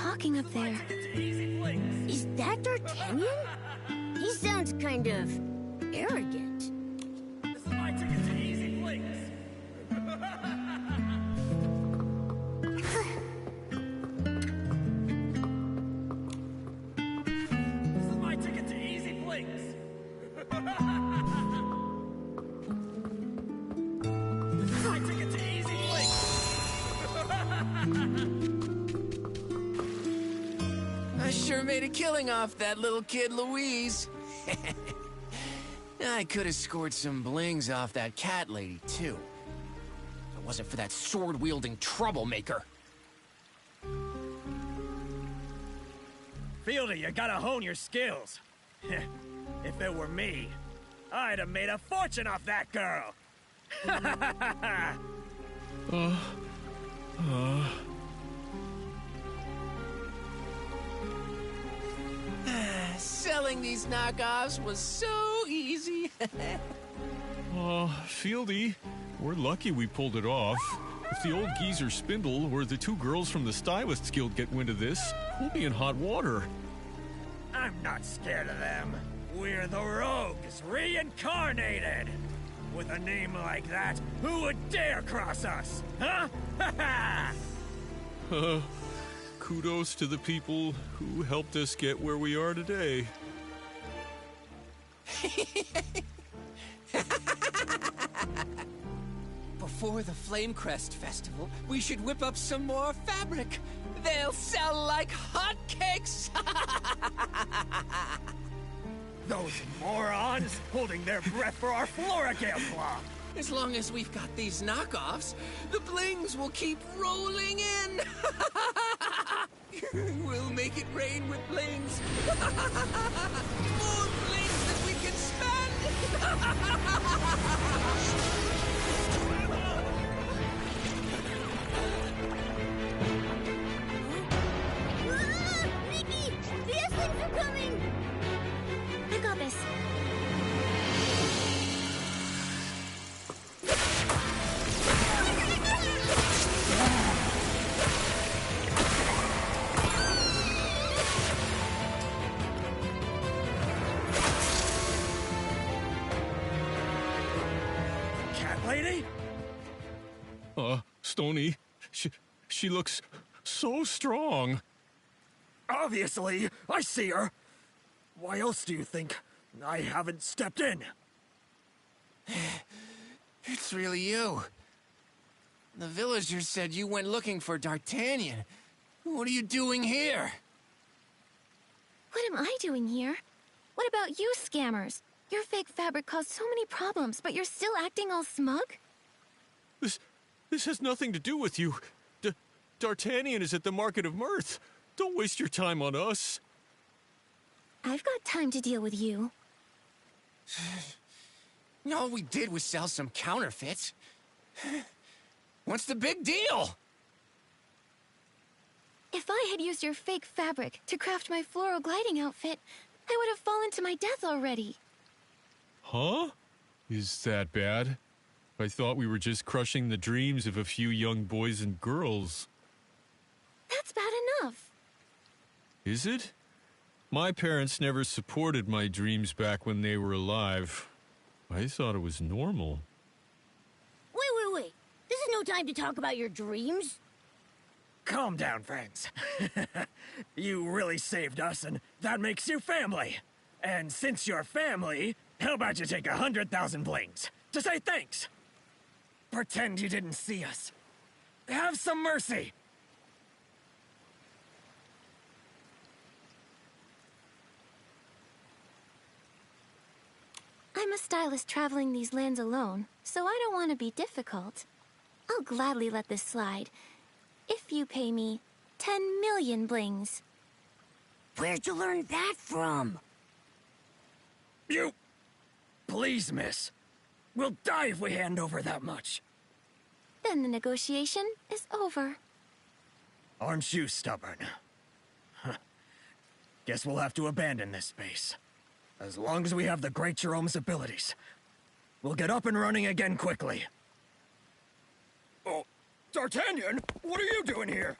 talking up there? Is that D'Artagnan? He sounds kind of arrogant. This is my ticket to Easy Blinks. This is my ticket to Easy Blinks. This is my ticket to Easy Blinks. I sure made a killing off that little kid Louise. I could have scored some blings off that cat lady, too. If it wasn't for that sword-wielding troublemaker. Fieldy, you gotta hone your skills. If it were me, I'd have made a fortune off that girl. Selling these knockoffs was so easy. Fieldy, we're lucky we pulled it off. If the old geezer Spindle or the two girls from the Stylists Guild get wind of this, we'll be in hot water. I'm not scared of them. We're the Rogues, reincarnated. With a name like that, who would dare cross us? Huh? Kudos to the people who helped us get where we are today. Before the Flamecrest Festival, we should whip up some more fabric. They'll sell like hotcakes. Those morons holding their breath for our Floragale cloth. As long as we've got these knockoffs, the blings will keep rolling in. We'll make it rain with blings. More blings than we can Nikki! The S-Wings are coming! I got this. Cat lady? Stony, she looks so strong. Obviously, I see her. Why else do you think I haven't stepped in? It's really you. The villagers said you went looking for D'Artagnan. What are you doing here? What am I doing here? What about you, scammers? Your fake fabric caused so many problems, but you're still acting all smug? This has nothing to do with you. D'Artagnan is at the Market of Mirth. Don't waste your time on us. I've got time to deal with you. All we did was sell some counterfeits. What's the big deal? If I had used your fake fabric to craft my floral gliding outfit, I would have fallen to my death already. Huh? Is that bad? I thought we were just crushing the dreams of a few young boys and girls. That's bad enough. Is it? My parents never supported my dreams back when they were alive. I thought it was normal. Wait. This is no time to talk about your dreams. Calm down, friends. You really saved us, and that makes you family. And since you're family, how about you take 100,000 blings to say thanks? Pretend you didn't see us. Have some mercy. I'm a stylist traveling these lands alone, so I don't want to be difficult. I'll gladly let this slide, if you pay me 10 million blings. Where'd you learn that from? You... Please, miss. We'll die if we hand over that much. Then the negotiation is over. Aren't you stubborn? Huh. Guess we'll have to abandon this space. As long as we have the Great Jerome's abilities. We'll get up and running again quickly. Oh, D'Artagnan, what are you doing here?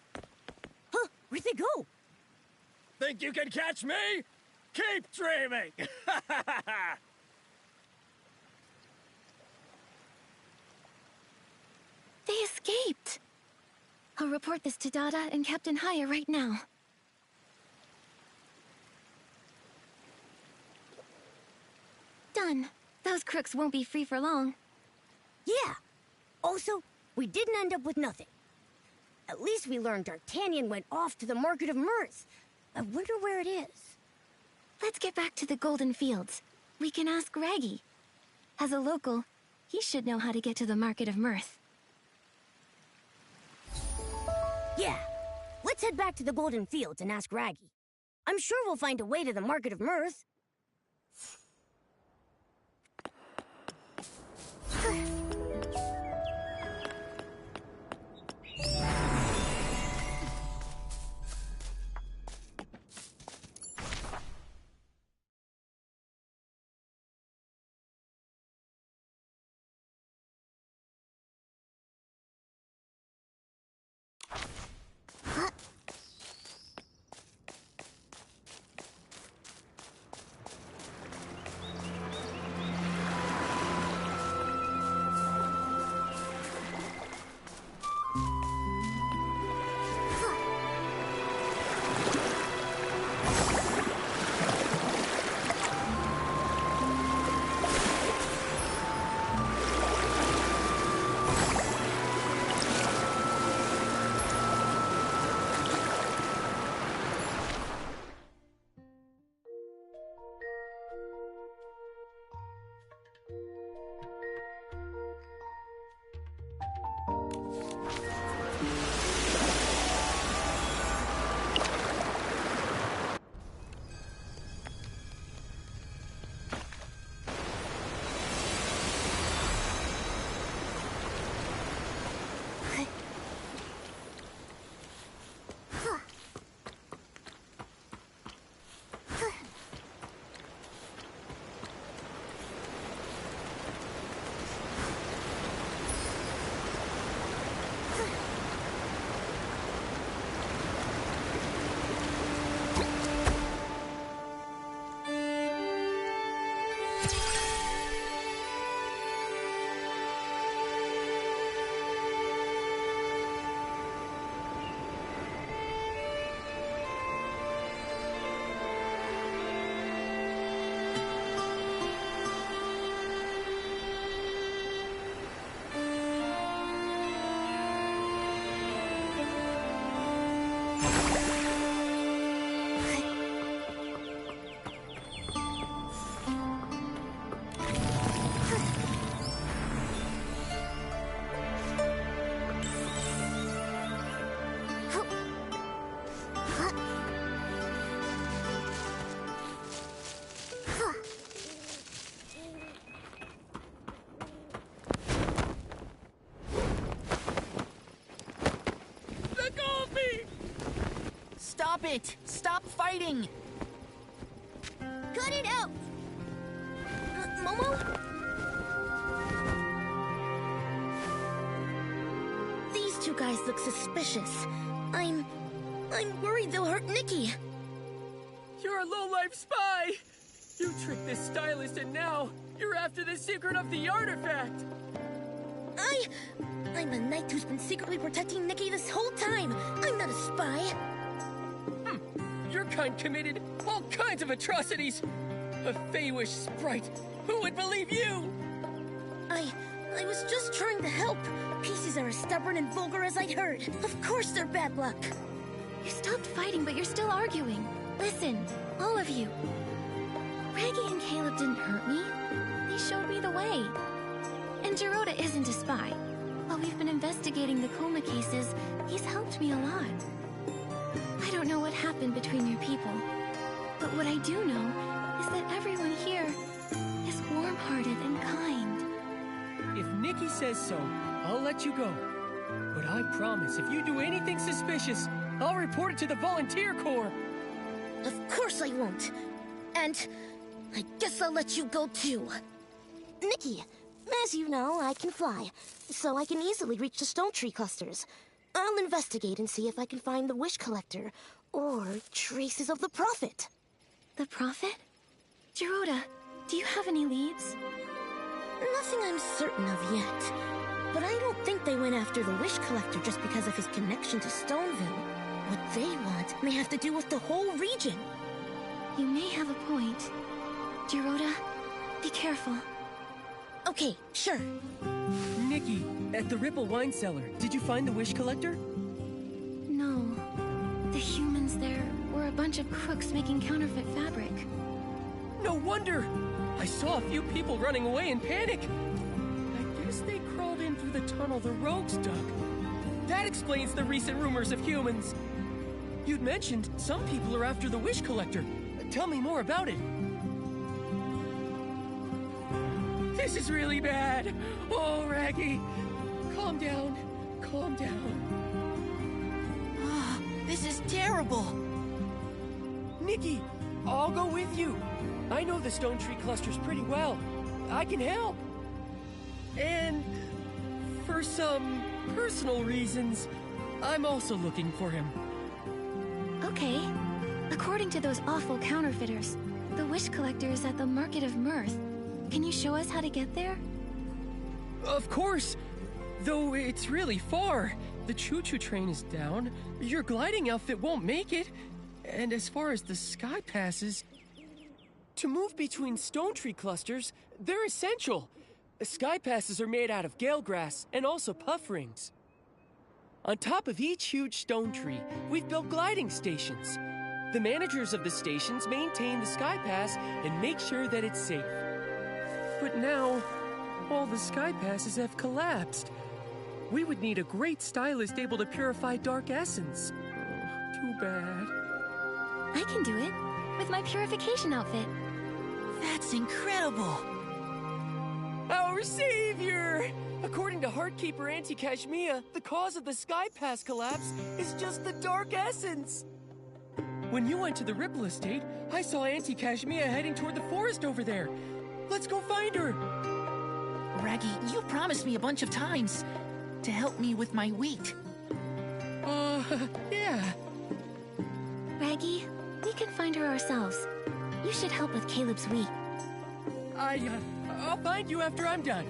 Huh, where'd they go? Think you can catch me? Keep dreaming! They escaped! I'll report this to Dada and Captain Haya right now. Done. Those crooks won't be free for long. Yeah. Also, we didn't end up with nothing. At least we learned D'Artagnan went off to the Market of Mirth. I wonder where it is. Let's get back to the Golden Fields. We can ask Raggy. As a local, he should know how to get to the Market of Mirth. Yeah. Let's head back to the Golden Fields and ask Raggy. I'm sure we'll find a way to the Market of Mirth. Stop it! Stop fighting! Cut it out! Momo? These two guys look suspicious. I'm worried they'll hurt Nikki. You're a low-life spy! You tricked this stylist and now you're after the secret of the artifact! I'm a knight who's been secretly protecting Nikki this whole time. I'm not a spy. Your kind committed all kinds of atrocities! A Feywish sprite! Who would believe you? I was just trying to help. Pieces are as stubborn and vulgar as I'd heard. Of course they're bad luck. You stopped fighting, but you're still arguing. Listen, all of you. Reggie and Caleb didn't hurt me. They showed me the way. And Gerota isn't a spy. While we've been investigating the coma cases, he's helped me a lot. I don't know what happened between your people, but what I do know is that everyone here is warm-hearted and kind. If Nikki says so, I'll let you go. But I promise, if you do anything suspicious, I'll report it to the Volunteer Corps. Of course I won't. And I guess I'll let you go too. Nikki, as you know, I can fly, so I can easily reach the stone tree clusters. I'll investigate and see if I can find the wish collector, Or traces of the Prophet. The Prophet? Gerota, do you have any leads? Nothing I'm certain of yet. But I don't think they went after the Wish Collector just because of his connection to Stoneville. What they want may have to do with the whole region. You may have a point. Gerota, be careful. Okay, sure. Nikki, at the Ripple wine cellar, did you find the Wish Collector? No. The humans there were a bunch of crooks making counterfeit fabric. No wonder! I saw a few people running away in panic. I guess they crawled in through the tunnel the rogues dug. That explains the recent rumors of humans. You'd mentioned some people are after the Wish Collector. Tell me more about it. This is really bad. Oh, Raggy. Calm down. Calm down. Ah, this is terrible. Nikki, I'll go with you. I know the Stone Tree clusters pretty well. I can help. And for some personal reasons, I'm also looking for him. Okay. According to those awful counterfeiters, the Wish Collector is at the Market of Mirth. Can you show us how to get there? Of course. Though it's really far. The choo-choo train is down. Your gliding outfit won't make it. And as far as the sky passes, to move between stone tree clusters, they're essential. Sky passes are made out of gale grass and also puff rings. On top of each huge stone tree, we've built gliding stations. The managers of the stations maintain the sky pass and make sure that it's safe. But now, all the sky passes have collapsed. We would need a great stylist able to purify dark essence. Too bad. I can do it, with my purification outfit. That's incredible. Our savior! According to Heartkeeper Auntie Kashmia, the cause of the Sky Pass collapse is just the dark essence. When you went to the Ripple Estate, I saw Auntie Kashmia heading toward the forest over there. Let's go find her. Raggy, you promised me a bunch of times to help me with my wheat. Yeah. Raggy, we can find her ourselves. You should help with Caleb's wheat. I'll find you after I'm done.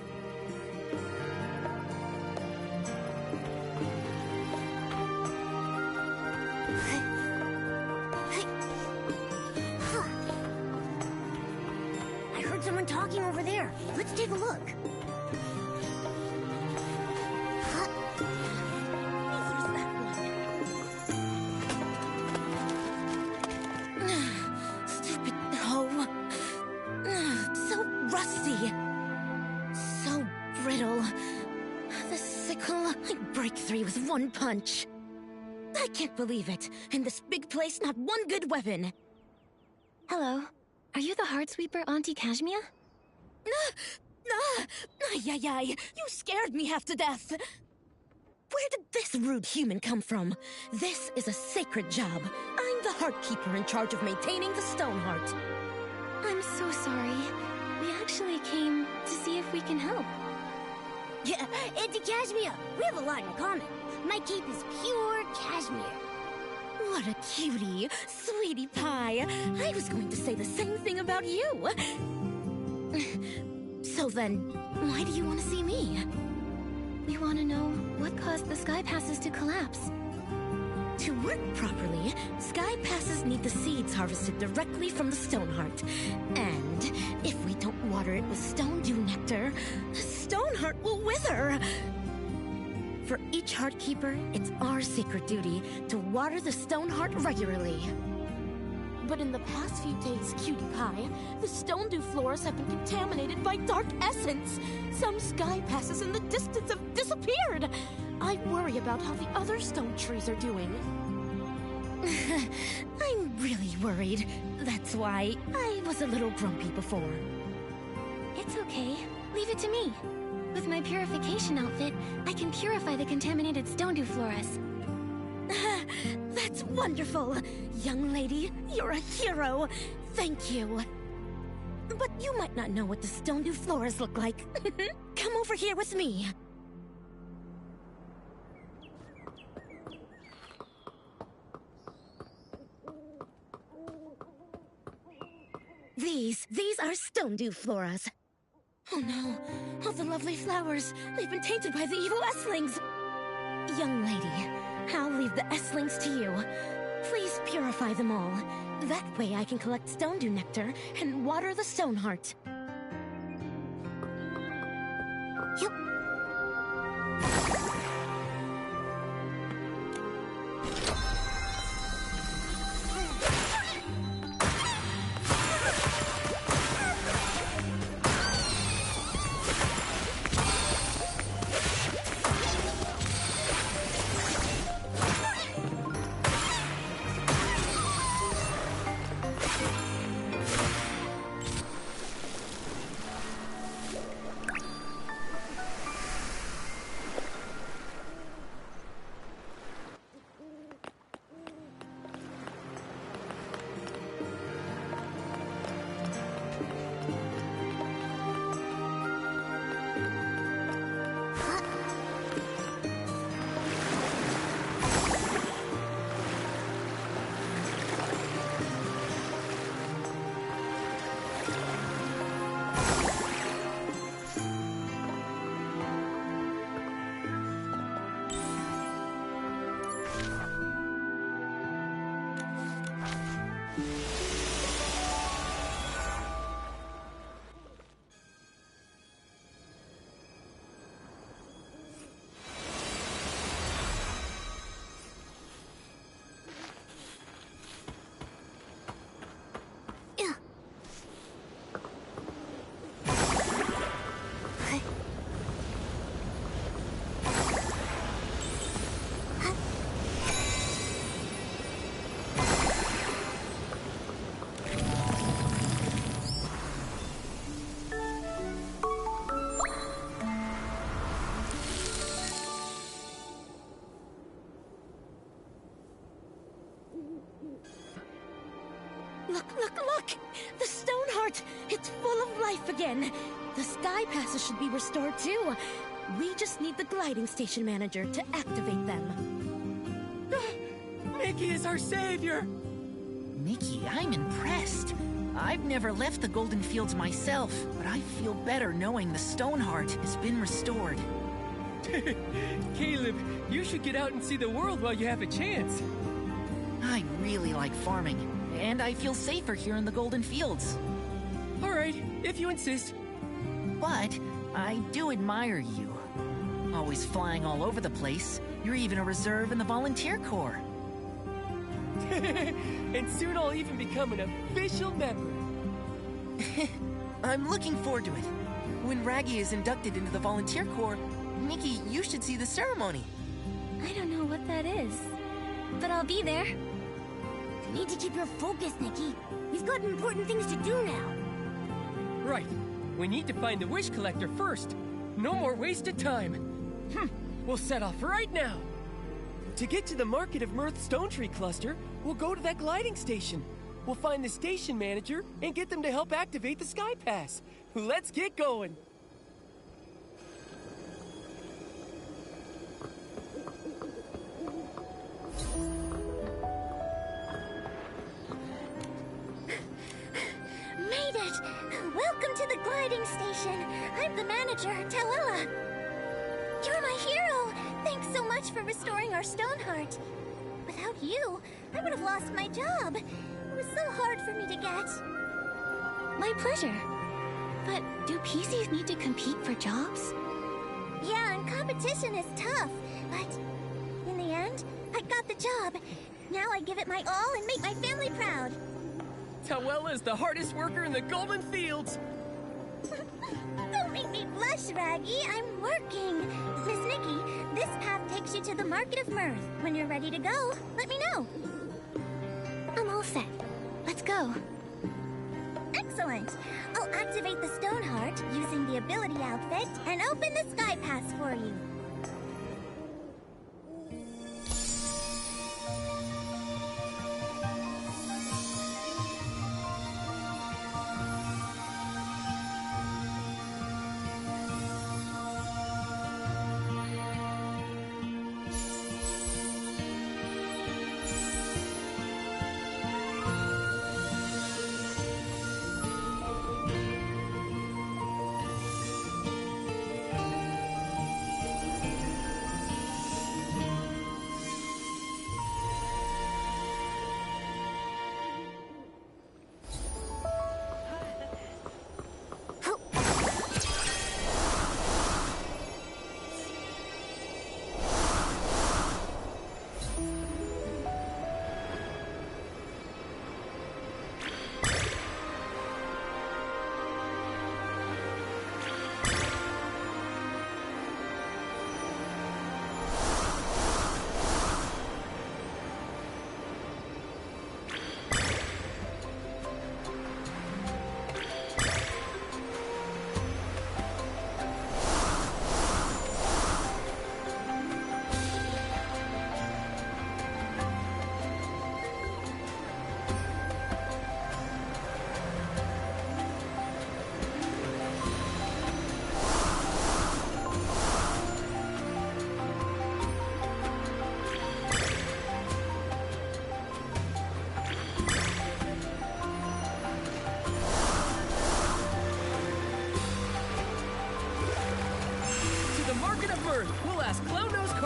I heard someone talking over there. Let's take a look. There's that one. Stupid hoe. So rusty. So brittle. The sickle, I'd break 3 with one punch. I can't believe it. In this big place, not one good weapon. Hello. Are you the Heartsweeper, Auntie Kashmia? Ay, you scared me half to death. Where did this rude human come from? This is a sacred job. I'm the Heartkeeper in charge of maintaining the Stoneheart. I'm so sorry. We actually came to see if we can help. Yeah, Auntie Kashmia, we have a lot in common. My cape is pure cashmere. What a cutie, sweetie pie. I was going to say the same thing about you. So then, why do you want to see me? We want to know what caused the sky passes to collapse. To work properly, sky passes need the seeds harvested directly from the Stoneheart. And if we don't water it with stone dew nectar, the Stoneheart will wither. For each Heartkeeper, it's our sacred duty to water the Stoneheart regularly. But in the past few days, Cutie Pie, the stone dew floors have been contaminated by dark essence. Some sky passes in the distance have disappeared. I worry about how the other stone trees are doing. I'm really worried. That's why I was a little grumpy before. It's okay. Leave it to me. With my purification outfit, I can purify the contaminated stone dew floras. That's wonderful. Young lady, you're a hero. Thank you. But you might not know what the stone dew floras look like. Come over here with me. These are stone dew floras. Oh no, all the lovely flowers, they've been tainted by the evil S-lings. Young lady, I'll leave the S-lings to you. Please purify them all. That way I can collect stone dew nectar and water the stone heart. Yep. Look! The stone heart! It's full of life again! The sky passes should be restored too. We just need the gliding station manager to activate them. Nikki is our savior! Nikki, I'm impressed. I've never left the Golden Fields myself, but I feel better knowing the Stoneheart has been restored. Caleb, you should get out and see the world while you have a chance. I really like farming, and I feel safer here in the Golden Fields. All right, if you insist. But I do admire you. Always flying all over the place. You're even a reserve in the volunteer corps. And soon I'll even become an official member. I'm looking forward to it. When Raggy is inducted into the volunteer corps, Nikki, you should see the ceremony. I don't know what that is, but I'll be there. You need to keep your focus, Nikki. We've got important things to do now. Right. We need to find the wish collector first. No more wasted time. We'll set off right now. To get to the Market of Mirth Stone Tree Cluster, we'll go to that gliding station. We'll find the station manager and get them to help activate the Sky Pass. Let's get going. Made it! Welcome to the gliding station. I'm the manager, Tawella. You're my hero. Thanks so much for restoring our Stoneheart. Without you, I would have lost my job. It was so hard for me to get. My pleasure. But do PCs need to compete for jobs? Yeah, and competition is tough. But in the end, I got the job. Now I give it my all and make my family proud. Tawella is the hardest worker in the Golden Fields. Don't make me blush, Raggy. I'm working. Miss Nikki, this path takes you to the Market of Mirth. When you're ready to go, let me know. I'm all set. Let's go. Excellent. I'll activate the Stoneheart using the ability outfit and open the Sky Pass for you.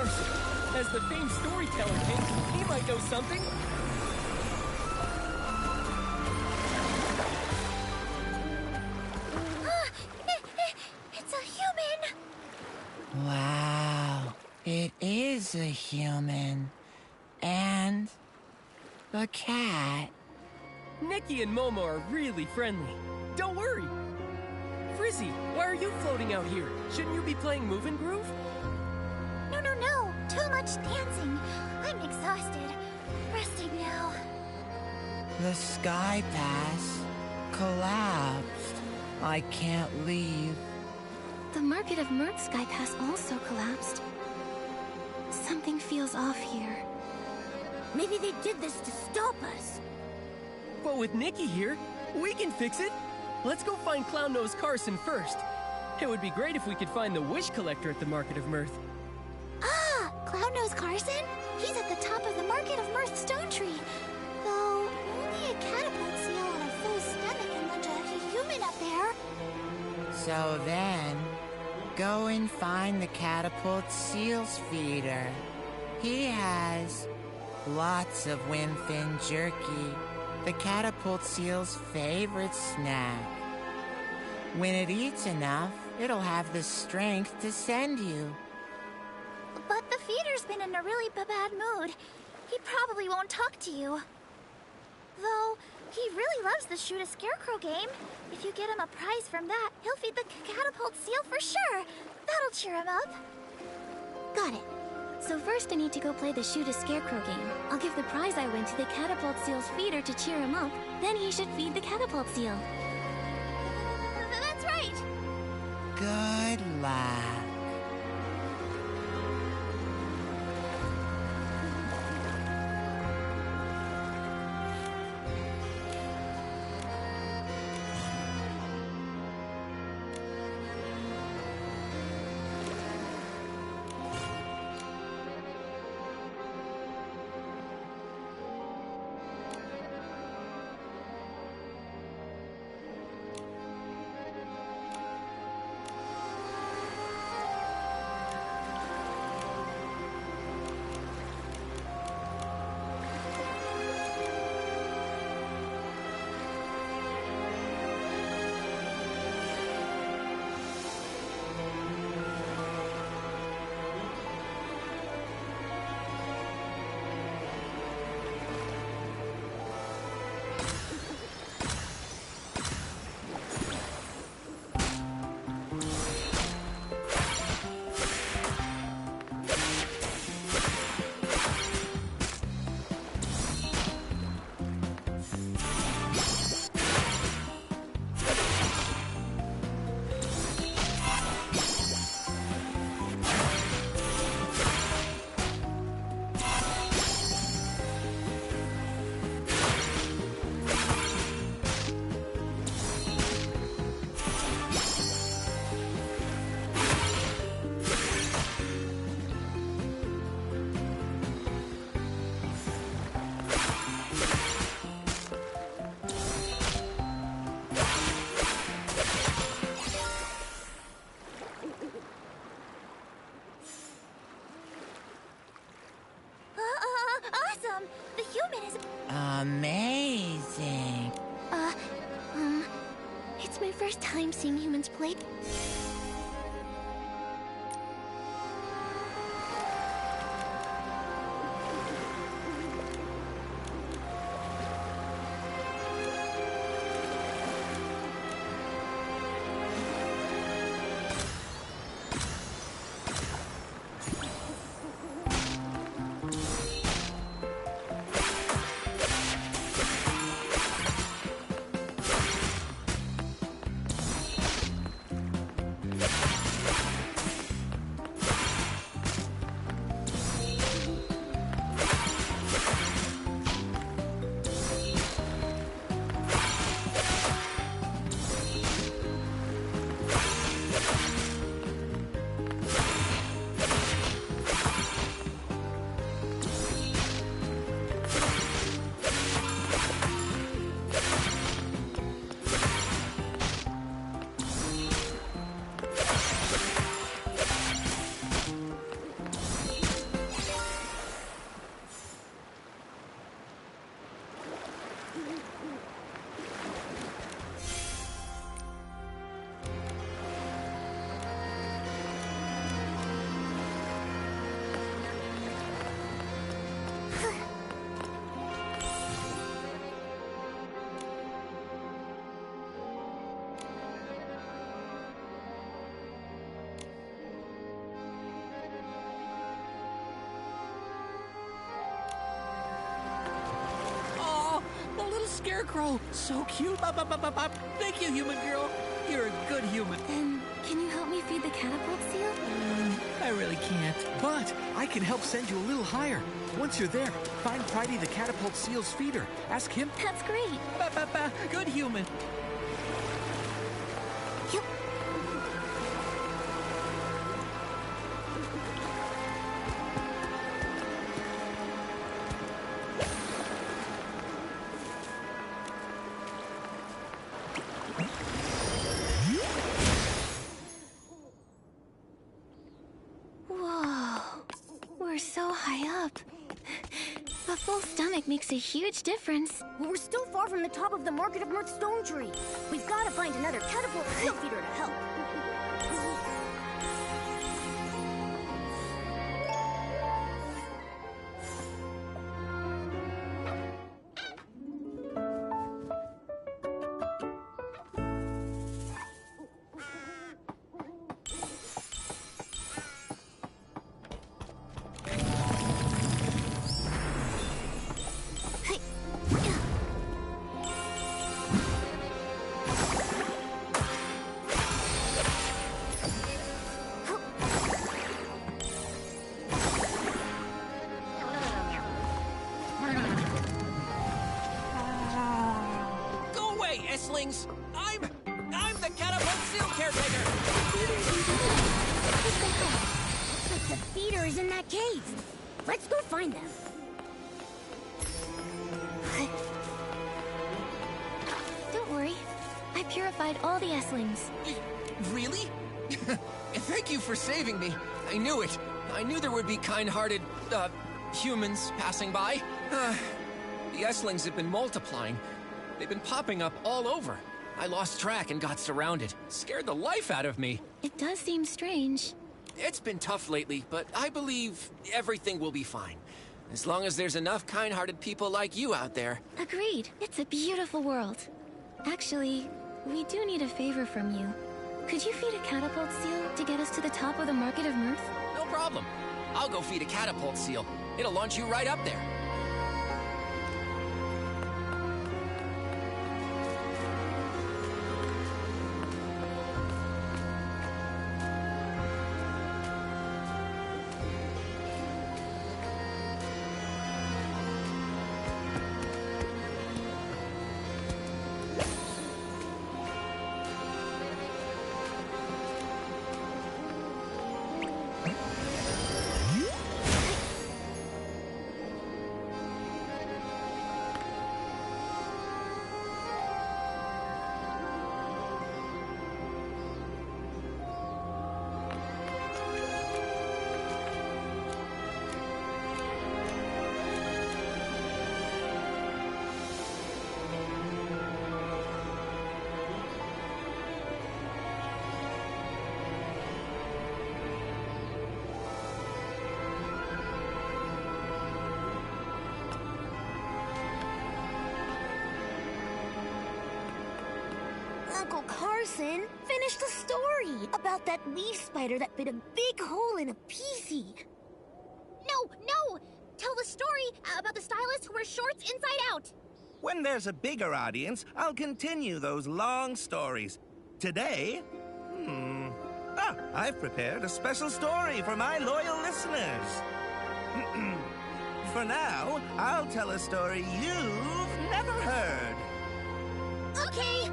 Carson. As the famed storyteller king, he might know something. It's a human! Wow, it is a human. And a cat. Nikki and Momo are really friendly. Don't worry. Frizzy, why are you floating out here? Shouldn't you be playing Move and Groove? No. Too much dancing. I'm exhausted. Resting now. The Sky Pass collapsed. I can't leave. The Market of Mirth Sky Pass also collapsed. Something feels off here. Maybe they did this to stop us. But with Nikki here, we can fix it. Let's go find Clown Nose Carson first. It would be great if we could find the Wish Collector at the Market of Mirth. Ah! Clown Nose Carson? He's at the top of the Market of Mirth Stone Tree. Though, only a catapult seal on a full stomach can launch a human up there. So then, go and find the catapult seal's feeder. He has lots of windfin jerky, the catapult seal's favorite snack. When it eats enough, it'll have the strength to send you. But the feeder's been in a really bad mood. He probably won't talk to you. Though, he really loves the Shoot a Scarecrow game. If you get him a prize from that, he'll feed the catapult seal for sure. That'll cheer him up. Got it. So first I need to go play the Shoot a Scarecrow game. I'll give the prize I win to the catapult seal's feeder to cheer him up. Then he should feed the catapult seal. That's right! Good luck. Awesome! The human is... Amazing. It's my first time seeing humans play. Scarecrow! So cute! Thank you, human girl. You're a good human. Then, can you help me feed the catapult seal? I really can't. But I can help send you a little higher. Once you're there, find Pridey the catapult seal's feeder. Ask him. That's great. Good human. Yep. Whoa. We're so high up. A full stomach makes a huge difference. Well, we're still far from the top of the Market of Mirth stone tree. We've got to find another catapult seal feeder to help. Slings. I'm the catapult seal caretaker. Looks like the feeder is in that cave. Let's go find them. Don't worry. I purified all the S-lings. Really? Thank you for saving me. I knew it. I knew there would be kind-hearted, humans passing by. The S-lings have been multiplying. They've been popping up all over. I lost track and got surrounded. Scared the life out of me. It does seem strange. It's been tough lately, but I believe everything will be fine. As long as there's enough kind-hearted people like you out there. Agreed. It's a beautiful world. Actually, we do need a favor from you. Could you feed a catapult seal to get us to the top of the Market of Mirth? No problem. I'll go feed a catapult seal. It'll launch you right up there. Uncle Carson, finish the story about that leaf spider that bit a big hole in a peasy. No! Tell the story about the stylist who wears shorts inside out. When there's a bigger audience, I'll continue those long stories. Today, I've prepared a special story for my loyal listeners. For now, I'll tell a story you've never heard. Okay.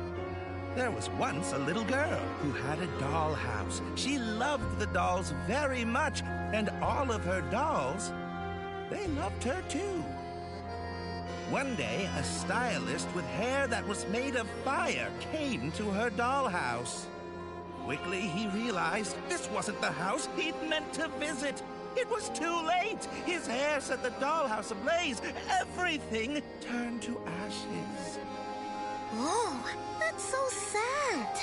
There was once a little girl who had a dollhouse. She loved the dolls very much, and all of her dolls, they loved her too. One day, a stylist with hair that was made of fire came to her dollhouse. Quickly, he realized this wasn't the house he'd meant to visit. It was too late. His hair set the dollhouse ablaze. Everything turned to ashes. Oh, that's so sad.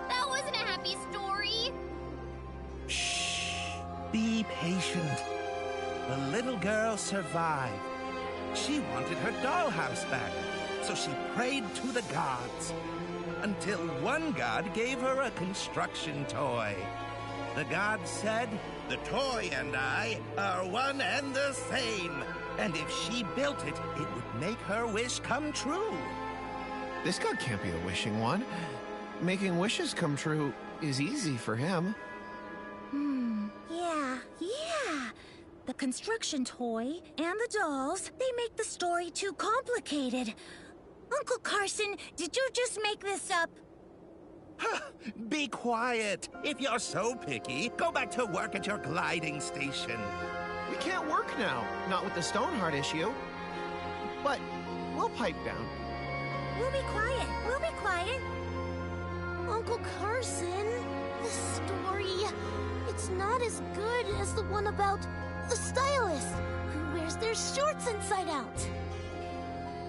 That wasn't a happy story. Shh. Be patient. The little girl survived. She wanted her dollhouse back, so she prayed to the gods. Until one god gave her a construction toy. The gods said, "The toy and I are one and the same." And if she built it, it would make her wish come true. This god can't be the wishing one. Making wishes come true is easy for him. Yeah. The construction toy and the dolls, they make the story too complicated. Uncle Carson, did you just make this up? Be quiet. If you're so picky, go back to work at your gliding station. We can't work now, not with the Stoneheart issue. But we'll pipe down. We'll be quiet. Uncle Carson, this story, it's not as good as the one about the stylist who wears their shorts inside out.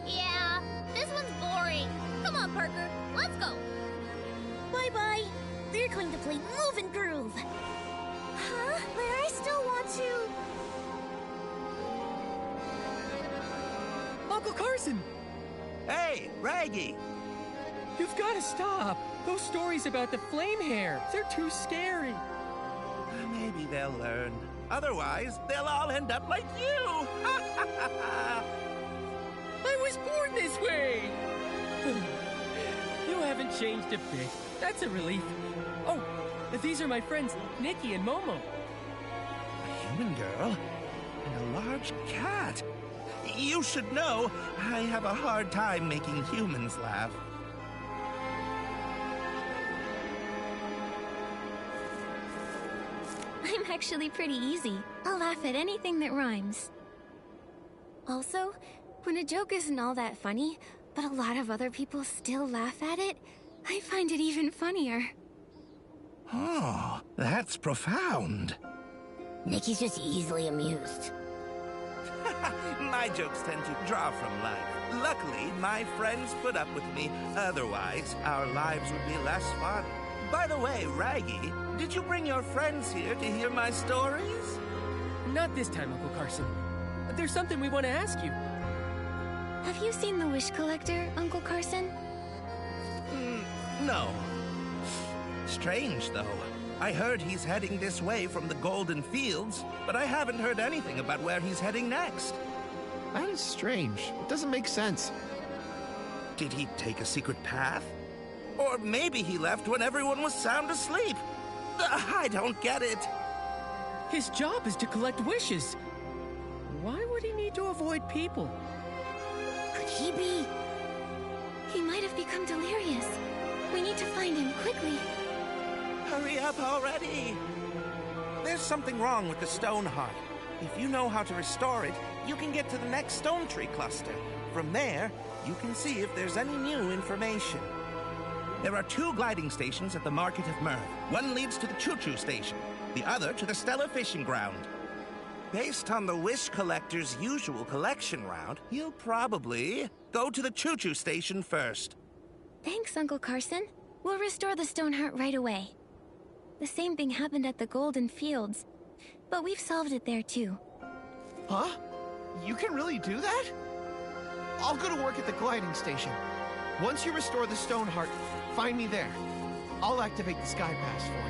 Yeah, this one's boring. Come on, Parker, let's go. Bye-bye. We're going to play Move and Groove. Huh? But I still want to... Uncle Carson! Hey, Raggy! You've got to stop! Those stories about the flame hair, they're too scary. Maybe they'll learn. Otherwise, they'll all end up like you! I was born this way! You haven't changed a bit. That's a relief. Oh, these are my friends, Nikki and Momo. A human girl and a large cat. You should know, I have a hard time making humans laugh. I'm actually pretty easy. I'll laugh at anything that rhymes. Also, when a joke isn't all that funny, but a lot of other people still laugh at it, I find it even funnier. Oh, that's profound. Nikki's just easily amused. My jokes tend to draw from life. Luckily, my friends put up with me. Otherwise, our lives would be less fun. By the way, Raggy, did you bring your friends here to hear my stories? Not this time, Uncle Carson. There's something we want to ask you. Have you seen the Wish Collector, Uncle Carson? No. Strange, though. I heard he's heading this way from the Golden Fields, but I haven't heard anything about where he's heading next. That is strange. It doesn't make sense. Did he take a secret path? Or maybe he left when everyone was sound asleep. I don't get it. His job is to collect wishes. Why would he need to avoid people? Could he be... He might have become delirious. We need to find him quickly. Hurry up already! There's something wrong with the Stoneheart. If you know how to restore it, you can get to the next Stone Tree cluster. From there, you can see if there's any new information. There are 2 gliding stations at the Market of Mirth. One leads to the Choo-Choo Station, the other to the Stella Fishing Ground. Based on the Wish Collector's usual collection route, you'll probably go to the Choo-Choo Station first. Thanks, Uncle Carson. We'll restore the Stoneheart right away. The same thing happened at the Golden Fields, but we've solved it there too. Huh? You can really do that? I'll go to work at the gliding station. Once you restore the Stoneheart, find me there. I'll activate the Sky Pass for you.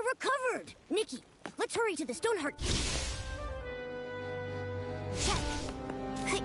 recovered! Nikki, let's hurry to the Stoneheart. Check. Hey.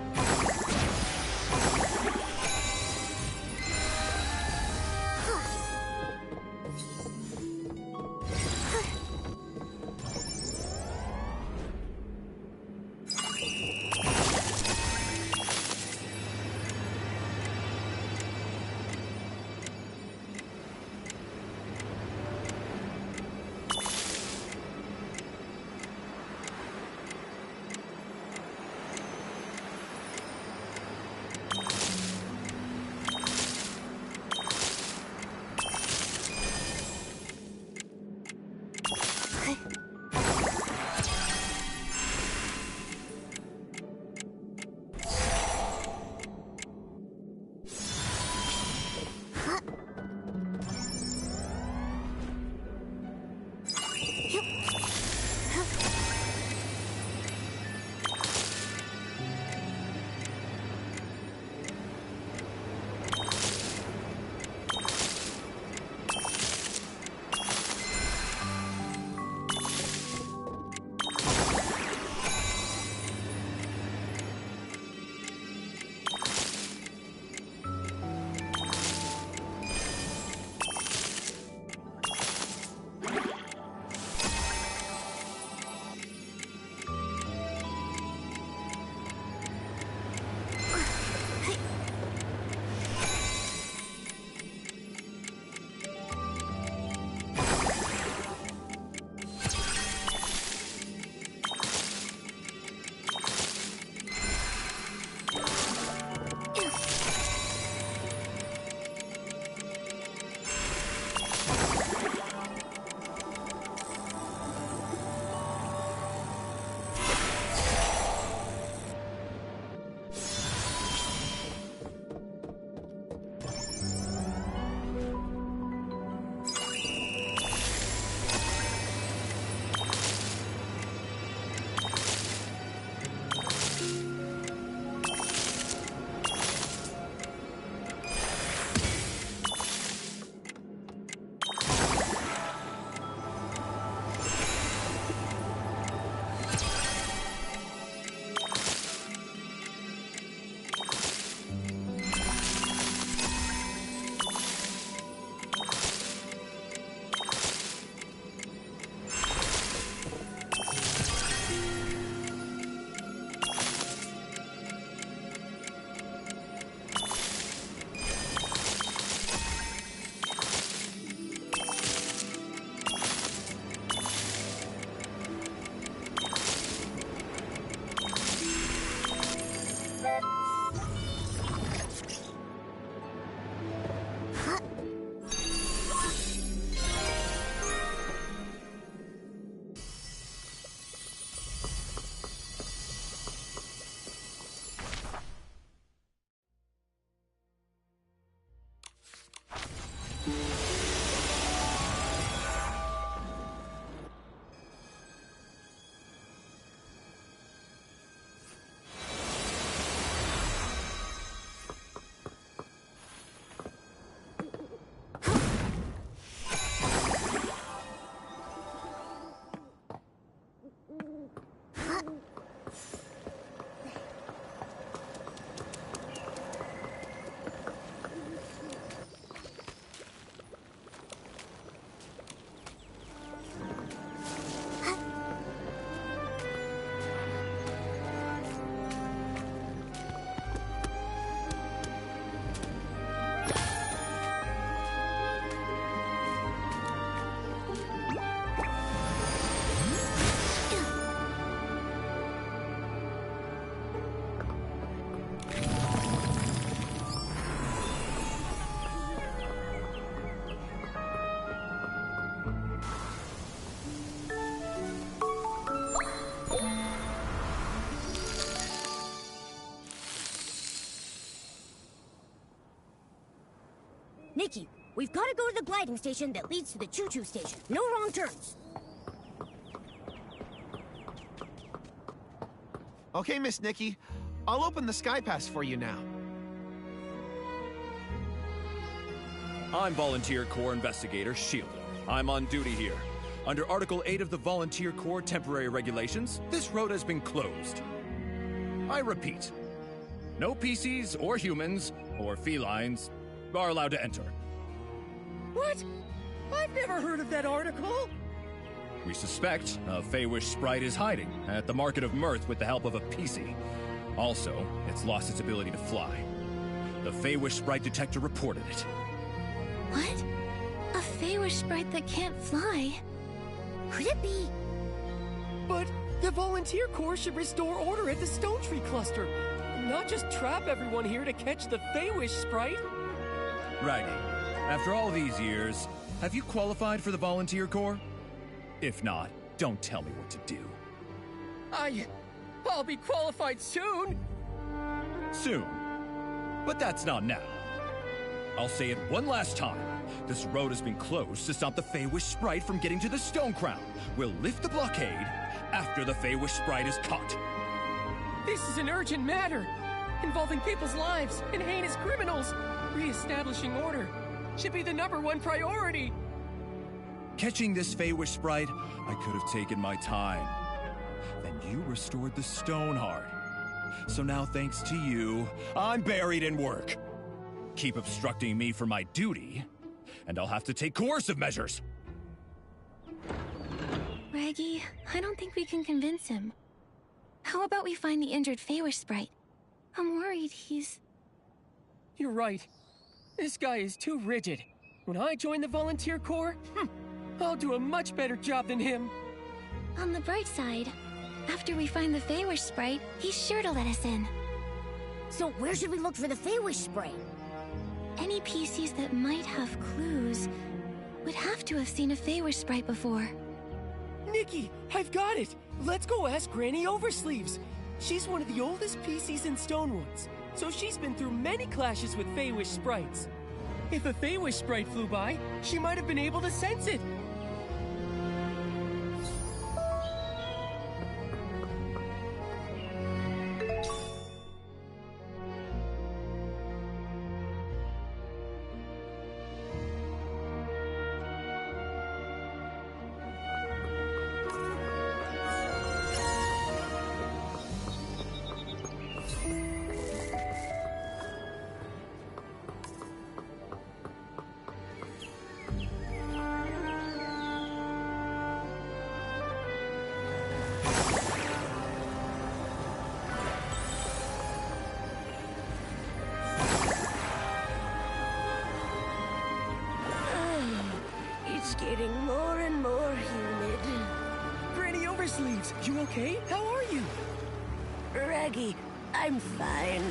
Nikki, we've got to go to the gliding station that leads to the choo-choo station. No wrong turns. Okay, Miss Nikki. I'll open the Sky Pass for you now. I'm Volunteer Corps Investigator Shielder. I'm on duty here. Under Article 8 of the Volunteer Corps Temporary Regulations, this road has been closed. I repeat, no PCs or humans or felines are allowed to enter. What? I've never heard of that article. We suspect a Feywish sprite is hiding at the Market of Mirth with the help of a PC. Also, it's lost its ability to fly. The Feywish sprite detector reported it. What? A Feywish sprite that can't fly? Could it be? But the Volunteer Corps should restore order at the Stone Tree Cluster, not just trap everyone here to catch the Feywish sprite. Righty. After all these years, have you qualified for the Volunteer Corps? If not, don't tell me what to do. I'll be qualified soon. Soon. But that's not now. I'll say it one last time. This road has been closed to stop the Feywish sprite from getting to the Stone Crown. We'll lift the blockade after the Feywish sprite is caught. This is an urgent matter, involving people's lives and heinous criminals. Re-establishing order should be the #1 priority. Catching this Feywish sprite, I could have taken my time. Then you restored the Stoneheart. So now, thanks to you, I'm buried in work. Keep obstructing me from my duty, and I'll have to take coercive measures. Reggie, I don't think we can convince him. How about we find the injured Feywish sprite? I'm worried he's... You're right. This guy is too rigid. When I join the Volunteer Corps, I'll do a much better job than him. On the bright side, after we find the Feywish sprite, he's sure to let us in. So where should we look for the Feywish sprite? Any PCs that might have clues would have to have seen a Feywish sprite before. Nikki, I've got it! Let's go ask Granny Oversleeves. She's one of the oldest PCs in Stonewoods, so she's been through many clashes with Feywish sprites. If a Feywish sprite flew by, she might have been able to sense it. It's getting more and more humid. Granny Oversleeves, you okay? How are you? Raggy, I'm fine.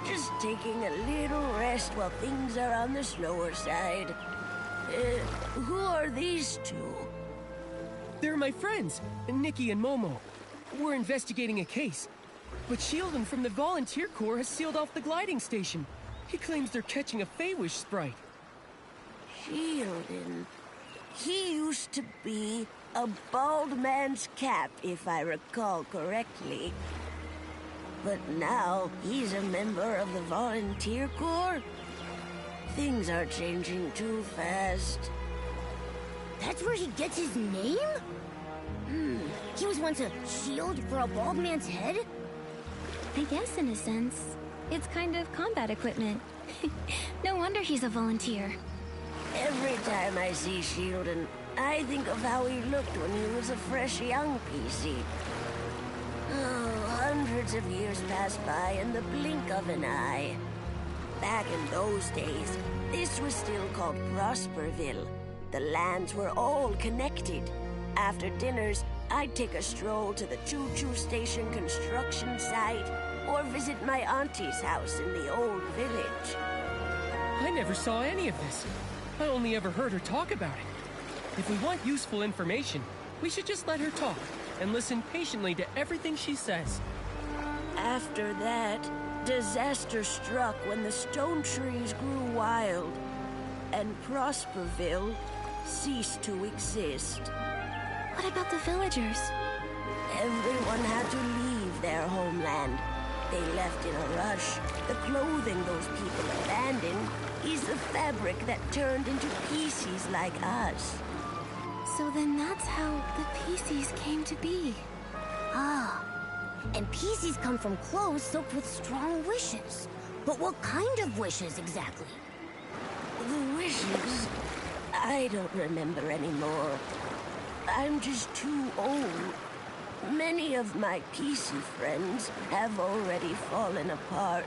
Just taking a little rest while things are on the slower side. Who are these two? They're my friends, Nikki and Momo. We're investigating a case. But Shieldon from the Volunteer Corps has sealed off the gliding station. He claims they're catching a Feywish sprite. Shieldon. He used to be a bald man's cap, if I recall correctly. But now he's a member of the Volunteer Corps. Things are changing too fast. That's where he gets his name? He was once a shield for a bald man's head? I guess in a sense, it's kind of combat equipment. No wonder he's a volunteer. Every time I see Shieldon, I think of how he looked when he was a fresh young PC. Oh, hundreds of years pass by in the blink of an eye. Back in those days, this was still called Prosperville. The lands were all connected. After dinners, I'd take a stroll to the choo-choo station construction site or visit my auntie's house in the old village. I never saw any of this. I only ever heard her talk about it. If we want useful information, we should just let her talk and listen patiently to everything she says. After that, disaster struck when the stone trees grew wild, and Prosperville ceased to exist. What about the villagers? Everyone had to leave their homeland. They left in a rush. The clothing those people abandoned is the fabric that turned into PCs like us. So then that's how the PCs came to be. Ah, and PCs come from clothes soaked with strong wishes. But what kind of wishes exactly? The wishes? I don't remember anymore. I'm just too old. Many of my PC friends have already fallen apart.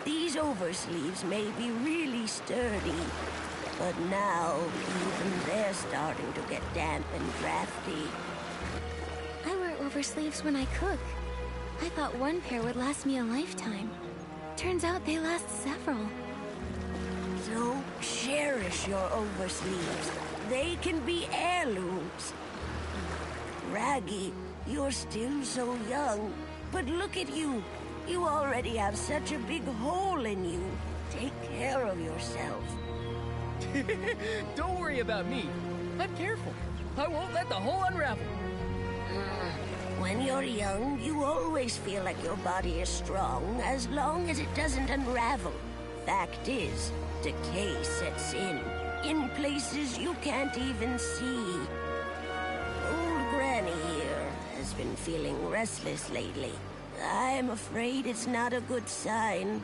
These oversleeves may be really sturdy, but now even they're starting to get damp and drafty. I wear oversleeves when I cook. I thought one pair would last me a lifetime. Turns out they last several. So cherish your oversleeves. They can be heirlooms. Raggy, you're still so young, but look at you. You already have such a big hole in you. Take care of yourself. Don't worry about me. I'm careful. I won't let the hole unravel. When you're young, you always feel like your body is strong as long as it doesn't unravel. Fact is, decay sets in places you can't even see. Old Granny here has been feeling restless lately. I'm afraid it's not a good sign.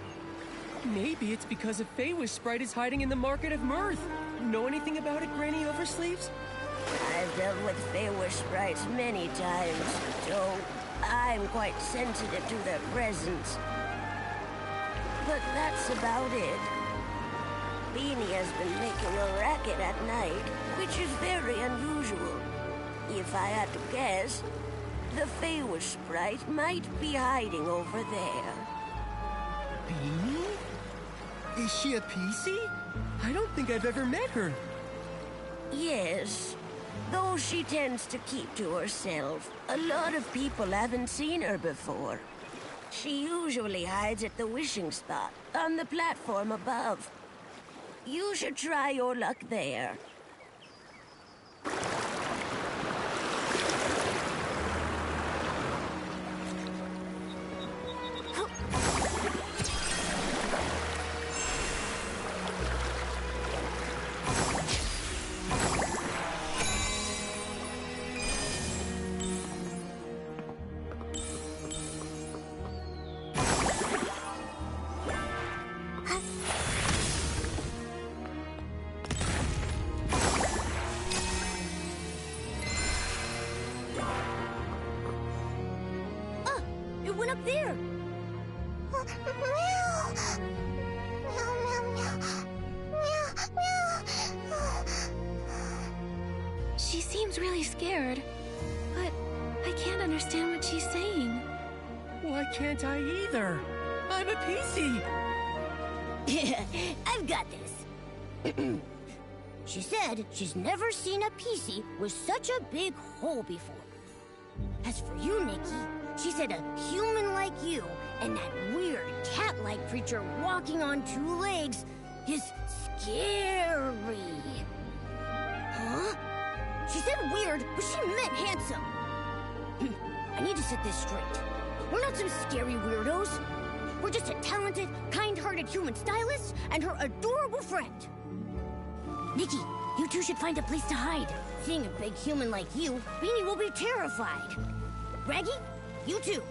Maybe it's because a Feywish sprite is hiding in the Market of Mirth. Know anything about it, Granny Oversleeves? I've dealt with Feywish sprites many times, so I'm quite sensitive to their presence. But that's about it. Beanie has been making a racket at night, which is very unusual. If I had to guess, the Feywish sprite might be hiding over there. Beanie? Is she a PC? I don't think I've ever met her. Yes, though she tends to keep to herself. A lot of people haven't seen her before. She usually hides at the wishing spot, on the platform above. You should try your luck there. Went up there. She seems really scared, but I can't understand what she's saying. Why can't I either? I'm a PC. I've got this. She said she's never seen a PC with such a big hole before. As for you, Nikki, she said a human like you and that weird cat-like creature walking on two legs is scary. Huh? She said weird, but she meant handsome. I need to set this straight. We're not some scary weirdos. We're just a talented, kind-hearted human stylist and her adorable friend. Nikki, you two should find a place to hide. Seeing a big human like you, Beanie will be terrified. Raggy, you too.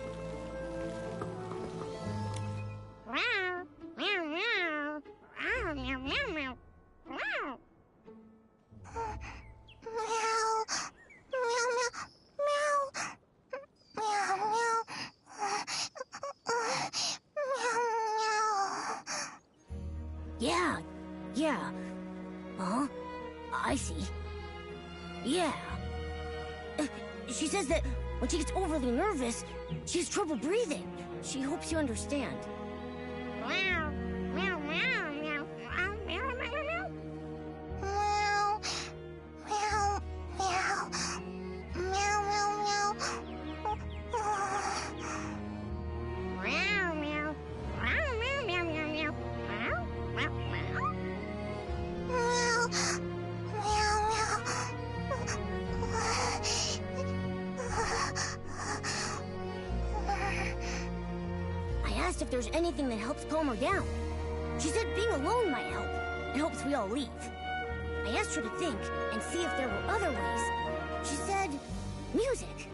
Yeah. Huh? I see. Yeah. She says that when she gets overly nervous, she has trouble breathing. She hopes you understand. If there's anything that helps calm her down. She said being alone might help. It hopes we all leave. I asked her to think and see if there were other ways. She said, music.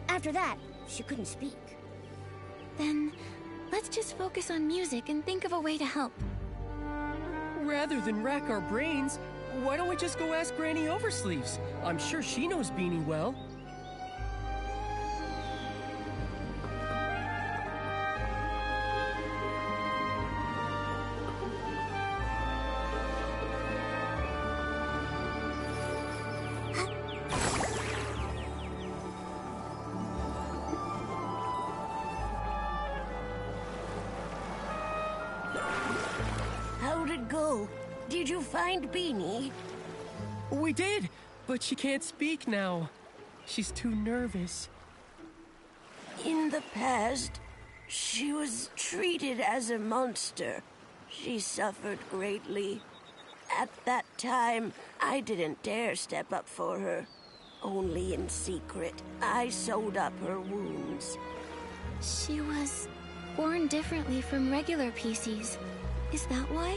After that, she couldn't speak. Then, let's just focus on music and think of a way to help. Rather than rack our brains, why don't we just go ask Granny Oversleeves? I'm sure she knows Beanie well. How'd it go? Did you find Beanie? We did, but she can't speak now. She's too nervous. In the past, she was treated as a monster. She suffered greatly. At that time, I didn't dare step up for her. Only in secret, I sewed up her wounds. She was born differently from regular PCs. Is that why?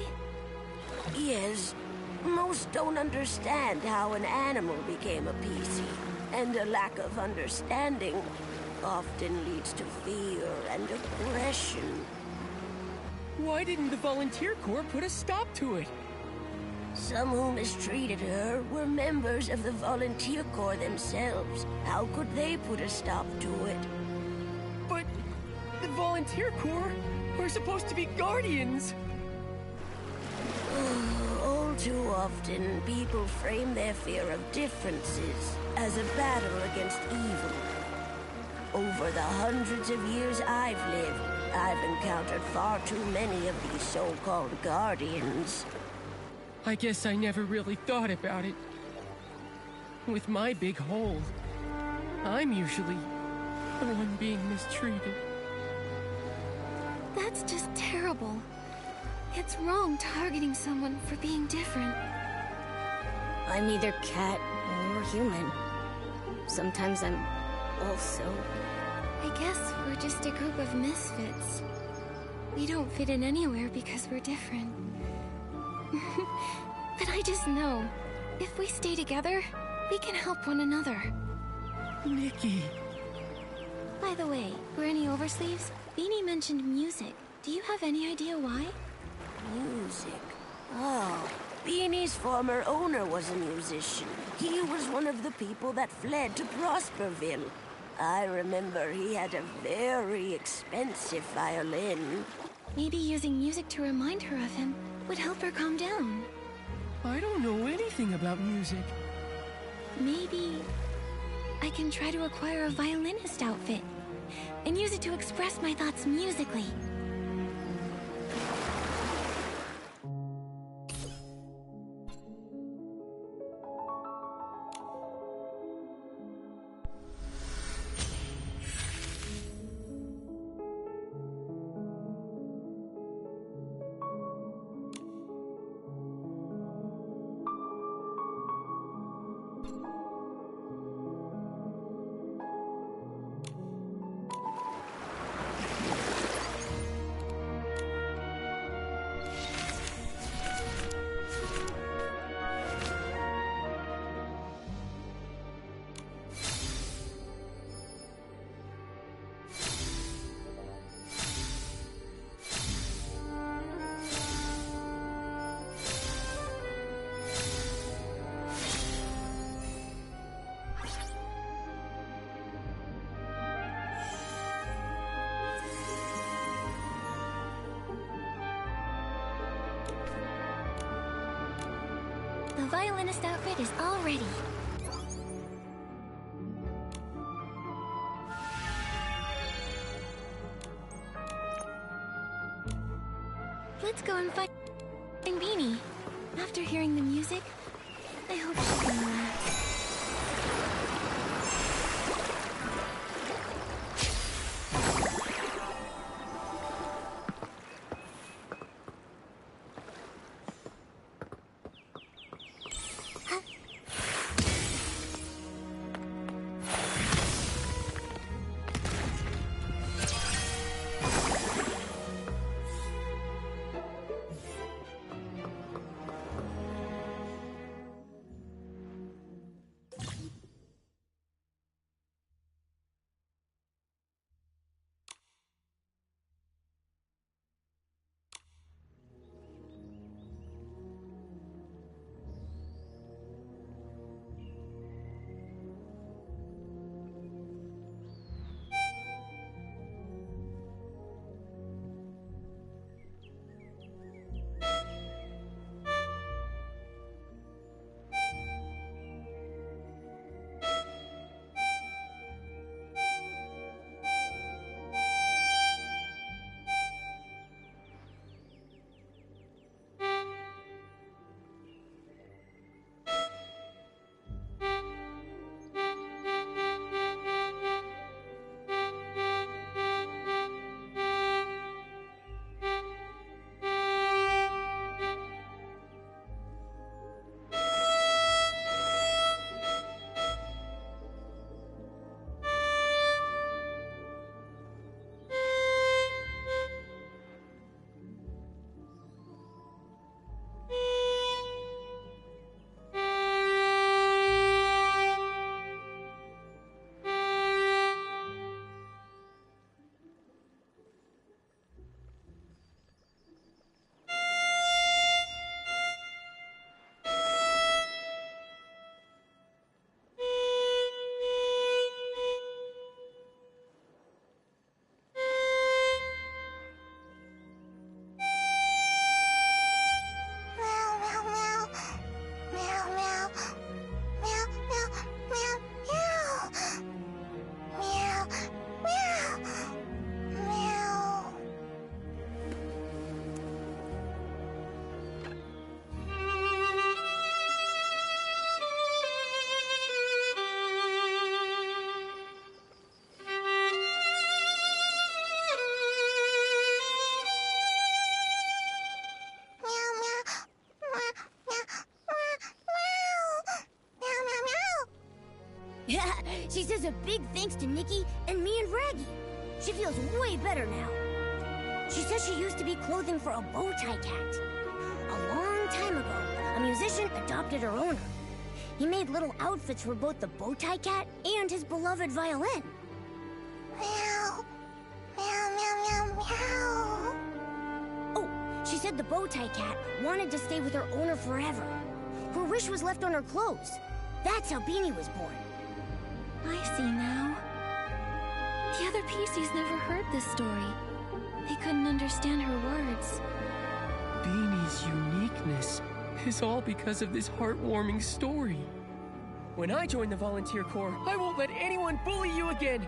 Yes. Most don't understand how an animal became a PC, and a lack of understanding often leads to fear and aggression. Why didn't the Volunteer Corps put a stop to it? Some who mistreated her were members of the Volunteer Corps themselves. How could they put a stop to it? But the Volunteer Corps are supposed to be guardians. All too often, people frame their fear of differences as a battle against evil. Over the hundreds of years I've lived, I've encountered far too many of these so-called guardians. I guess I never really thought about it. With my big hole, I'm usually the one being mistreated. That's just terrible. It's wrong targeting someone for being different. I'm either cat or human. Sometimes I'm also... I guess we're just a group of misfits. We don't fit in anywhere because we're different. But I just know, if we stay together, we can help one another. Nikki. By the way, Granny Oversleeves, Beanie mentioned music. Do you have any idea why? Music? Oh, Beanie's former owner was a musician. He was one of the people that fled to Prosperville. I remember he had a very expensive violin. Maybe using music to remind her of him would help her calm down. I don't know anything about music. Maybe I can try to acquire a violinist outfit and use it to express my thoughts musically. The violinist outfit is all ready. Let's go and find Beanie. After hearing the music, I hope she can relax. She says a big thanks to Nikki and me and Raggy. She feels way better now. She says she used to be clothing for a bow tie cat. A long time ago, a musician adopted her owner. He made little outfits for both the bow tie cat and his beloved violin. Meow. Meow, meow, meow, meow. Oh, she said the bow tie cat wanted to stay with her owner forever. Her wish was left on her clothes. That's how Beanie was born. I see now. The other PCs never heard this story. They couldn't understand her words. Beanie's uniqueness is all because of this heartwarming story. When I join the volunteer corps, I won't let anyone bully you again.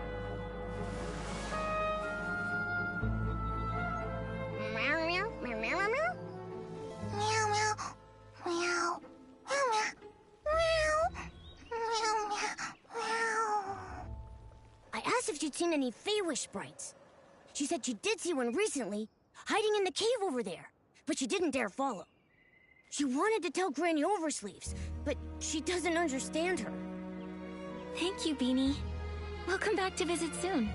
Meow, meow, meow, meow, meow. Meow, meow, meow, meow, meow, meow, meow, meow. I asked if she'd seen any Feywish sprites. She said she did see one recently, hiding in the cave over there, but she didn't dare follow. She wanted to tell Granny Oversleeves, but she doesn't understand her. Thank you, Beanie. We'll come back to visit soon.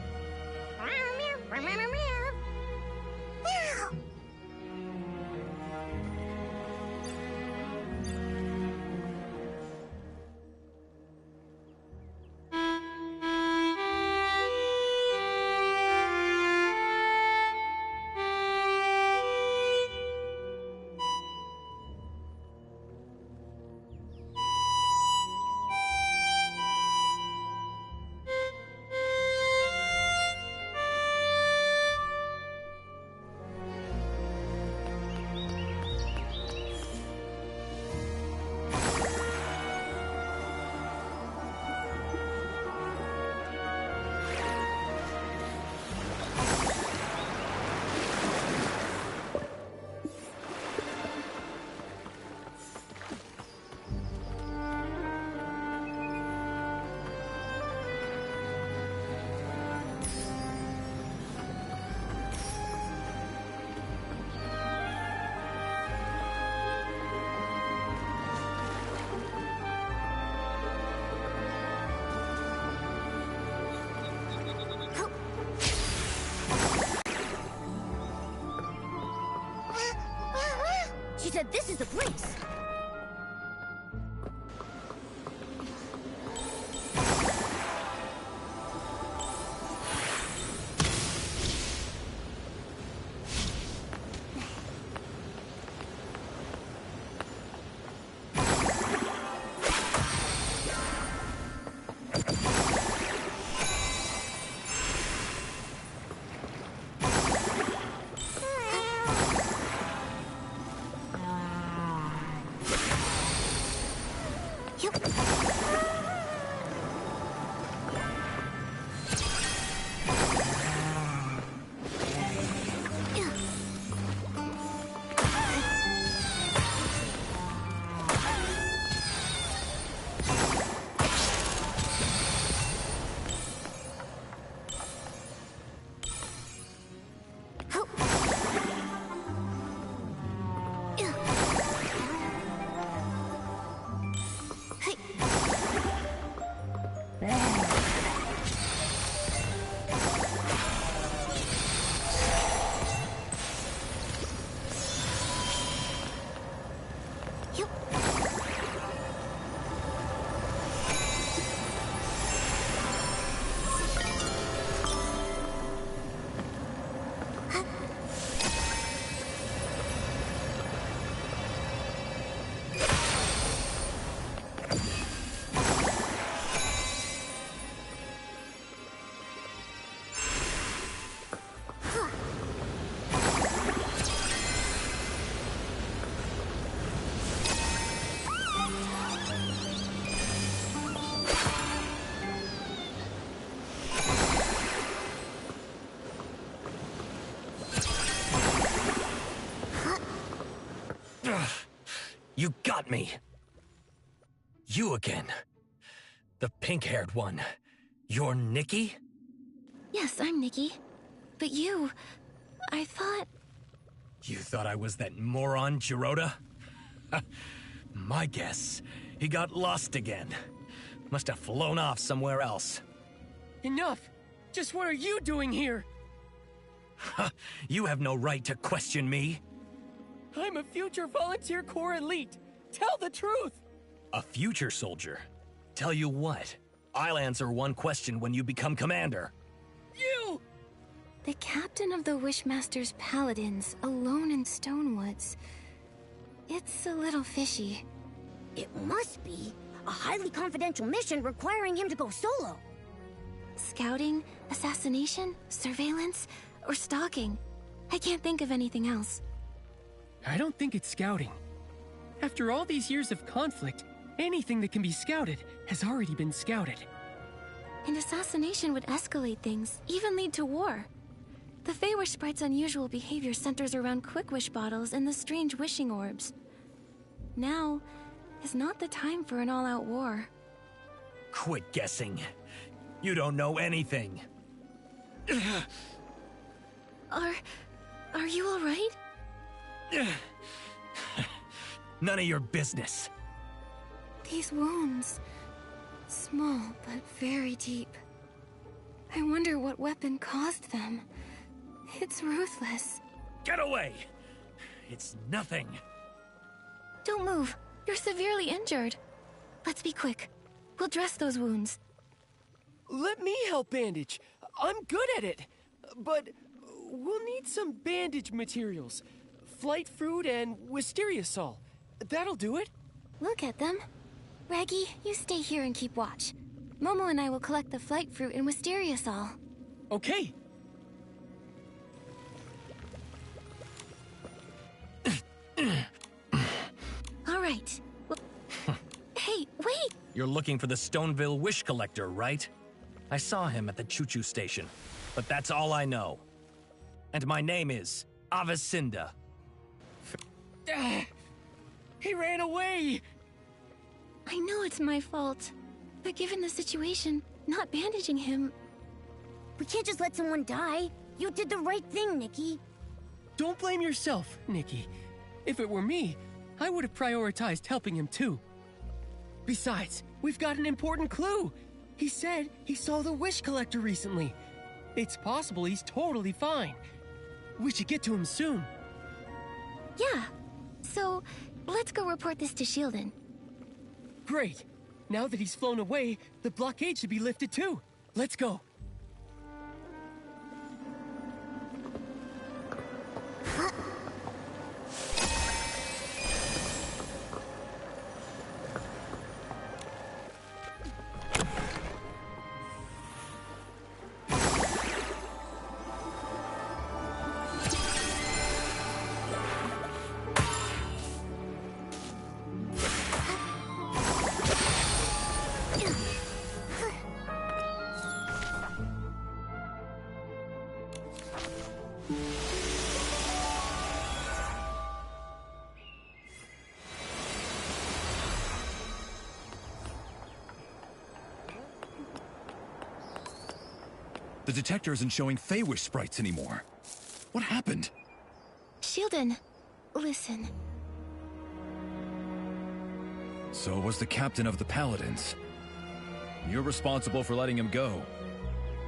She said this is the place. You got me. You again. The pink-haired one. You're Nikki? Yes, I'm Nikki. But you... I thought... You thought I was that moron, Jirota? My guess, he got lost again. Must have flown off somewhere else. Enough! Just what are you doing here? You have no right to question me. I'm a future volunteer corps elite. Tell the truth! A future soldier? Tell you what, I'll answer one question when you become commander. You! The captain of the Wishmaster's Paladins, alone in Stonewoods. It's a little fishy. It must be a highly confidential mission requiring him to go solo. Scouting, assassination, surveillance, or stalking. I can't think of anything else. I don't think it's scouting. After all these years of conflict, anything that can be scouted has already been scouted. And assassination would escalate things, even lead to war. The Feywish Sprite's unusual behavior centers around quick wish bottles and the strange wishing orbs. Now is not the time for an all-out war. Quit guessing. You don't know anything. Are you all right? None of your business. These wounds, small but very deep. I wonder what weapon caused them. It's ruthless. Get away! It's nothing. Don't move. You're severely injured. Let's be quick. We'll dress those wounds. Let me help bandage. I'm good at it. But we'll need some bandage materials. Flight fruit and wisteria sol. That'll do it. We'll get them. Raggy, you stay here and keep watch. Momo and I will collect the flight fruit and wisteria sol. Okay. All right. Well, hey, wait! You're looking for the Stoneville Wish Collector, right? I saw him at the choo-choo station, but that's all I know. And my name is Avacinda. He ran away! I know it's my fault, but given the situation, not bandaging him... We can't just let someone die. You did the right thing, Nikki. Don't blame yourself, Nikki. If it were me, I would have prioritized helping him too. Besides, we've got an important clue. He said he saw the Wish Collector recently. It's possible he's totally fine. We should get to him soon. Yeah. So, let's go report this to Shieldon. Great. Now that he's flown away, the blockade should be lifted too. Let's go. The detector isn't showing Feywish sprites anymore. What happened? Shieldon, listen. So was the captain of the Paladins. You're responsible for letting him go.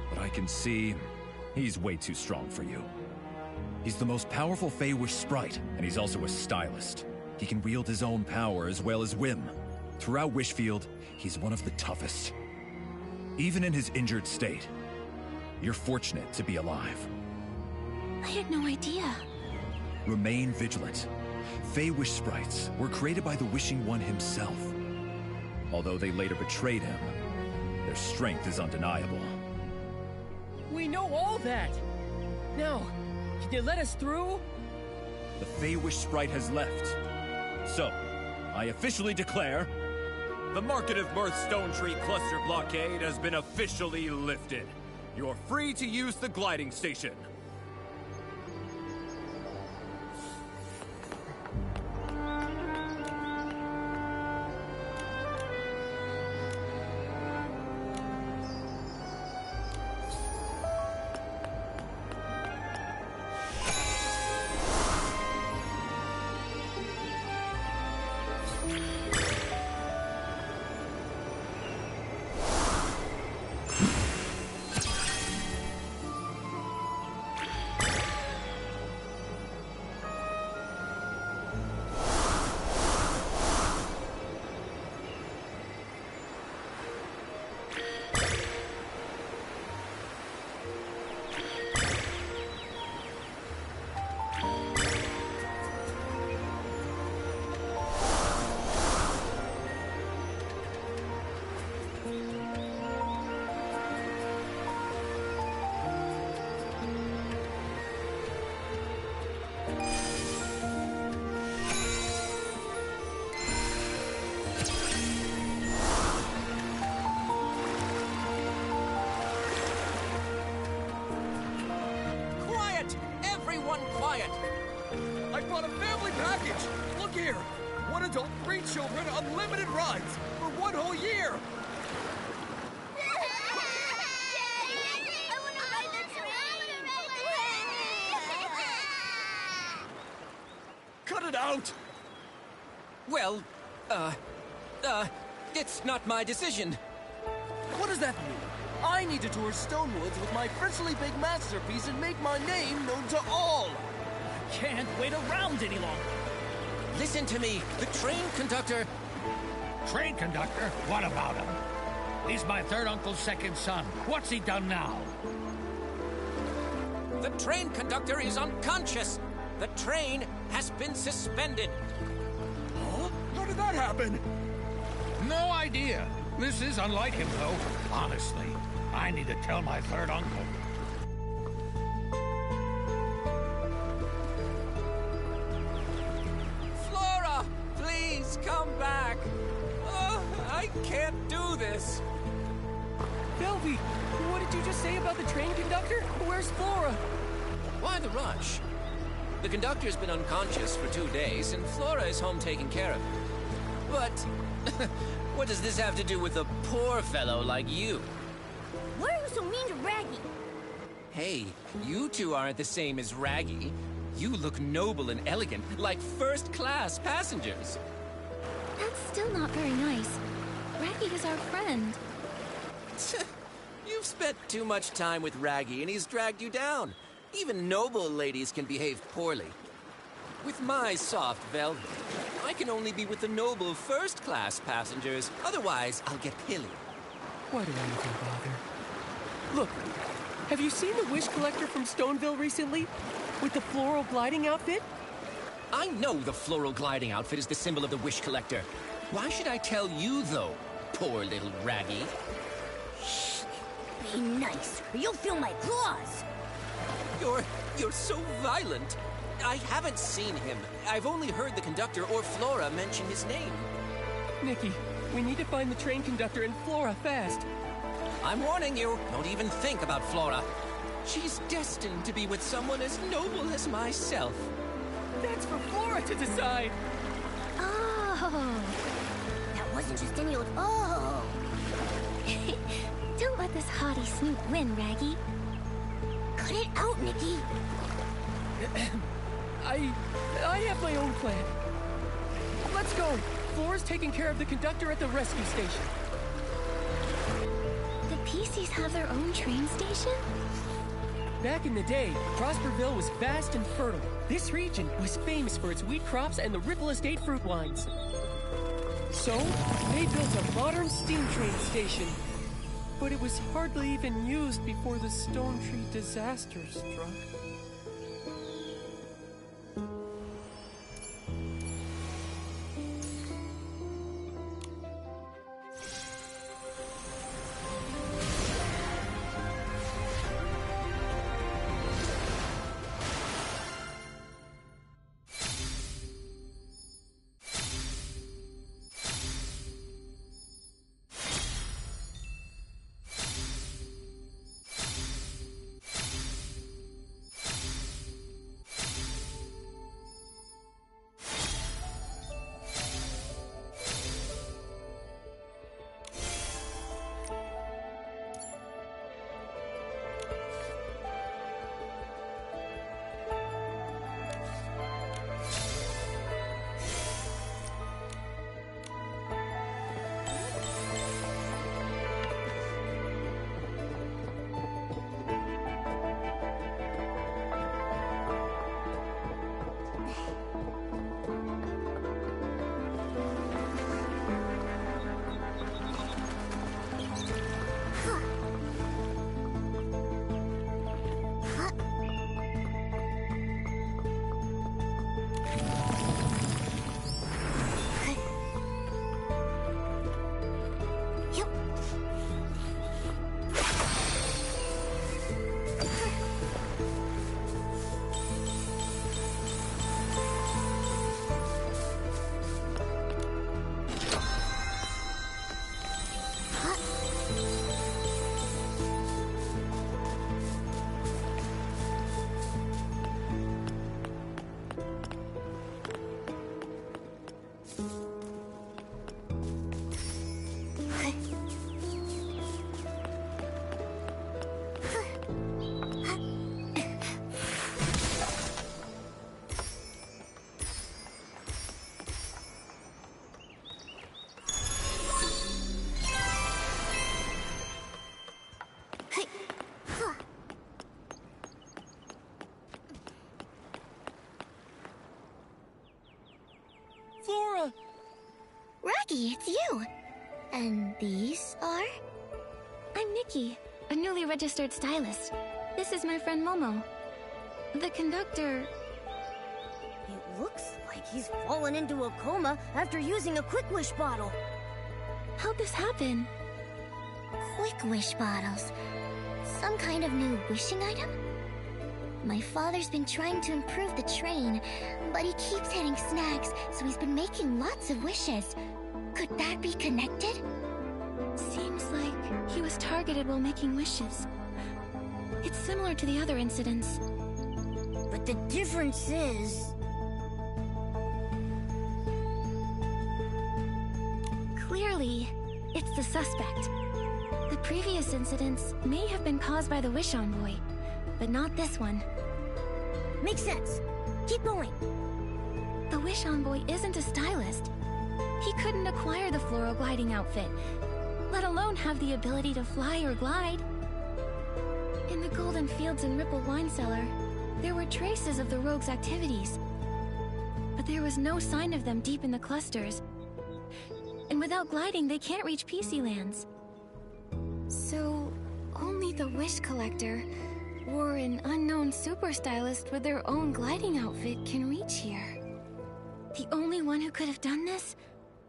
But I can see he's way too strong for you. He's the most powerful Feywish sprite, and he's also a stylist. He can wield his own power as well as whim. Throughout Wishfield, he's one of the toughest. Even in his injured state, you're fortunate to be alive. I had no idea. Remain vigilant. Feywish sprites were created by the Wishing One himself. Although they later betrayed him, their strength is undeniable. We know all that! Now, can you let us through? The Feywish sprite has left. So, I officially declare... the Market of Mirth Stone Tree Cluster blockade has been officially lifted. You're free to use the gliding station. want a family package. Look here. One adult, 3 children, unlimited rides for 1 whole year. Cut it out! Well, it's not my decision. What does that mean? I need to tour Stonewoods with my freshly baked masterpiece and make my name known to all. I can't wait around any longer. Listen to me. The train conductor... Train conductor? What about him? He's my third uncle's second son. What's he done now? The train conductor is unconscious. The train has been suspended. Huh? How did that happen? No idea. This is unlike him, though. Honestly, I need to tell my third uncle. Flora, please come back. Oh, I can't do this. Velvy, what did you just say about the train conductor? Where's Flora? Why the rush? The conductor's been unconscious for 2 days, and Flora is home taking care of him. But what does this have to do with a poor fellow like you? Why are you so mean to Raggy? Hey, you two aren't the same as Raggy. You look noble and elegant, like first-class passengers. That's still not very nice. Raggy is our friend. You've spent too much time with Raggy, and he's dragged you down. Even noble ladies can behave poorly. With my soft velvet, I can only be with the noble first-class passengers. Otherwise, I'll get pilly. Why do I even bother? Look, have you seen the wish collector from Stoneville recently? With the floral gliding outfit? I know the floral gliding outfit is the symbol of the wish collector. Why should I tell you, though, poor little Raggy? Shh. Be nice, or you'll feel my claws. You're so violent. I haven't seen him. I've only heard the conductor or Flora mention his name. Nikki, we need to find the train conductor and Flora fast. I'm warning you, don't even think about Flora. She's destined to be with someone as noble as myself. That's for Flora to decide. Oh. That wasn't just any old oh. Don't let this haughty snoot win, Raggy. Cut it out, Nikki. I have my own plan. Let's go. Flora's taking care of the conductor at the rescue station. The PCs have their own train station? Back in the day, Prosperville was vast and fertile. This region was famous for its wheat crops and the Ripple Estate fruit wines. So, they built a modern steam train station. But it was hardly even used before the Stone Tree disaster struck. Raggy, it's you! And these are? I'm Nikki, a newly registered stylist. This is my friend Momo. The conductor... It looks like he's fallen into a coma after using a Quick Wish bottle. How'd this happen? Quick Wish bottles. Some kind of new wishing item? My father's been trying to improve the train, but he keeps hitting snags, so he's been making lots of wishes. Could that be connected? Seems like he was targeted while making wishes. It's similar to the other incidents. But the difference is... Clearly, it's the suspect. The previous incidents may have been caused by the Wish Envoy, but not this one. Makes sense. Keep going. The Wish Envoy isn't a stylist. He couldn't acquire the floral gliding outfit, let alone have the ability to fly or glide. In the Golden Fields and Ripple Wine Cellar, there were traces of the rogue's activities, but there was no sign of them deep in the clusters. And without gliding, they can't reach PC lands. So, only the Wish Collector, or an unknown super stylist with their own gliding outfit can reach here. The only one who could have done this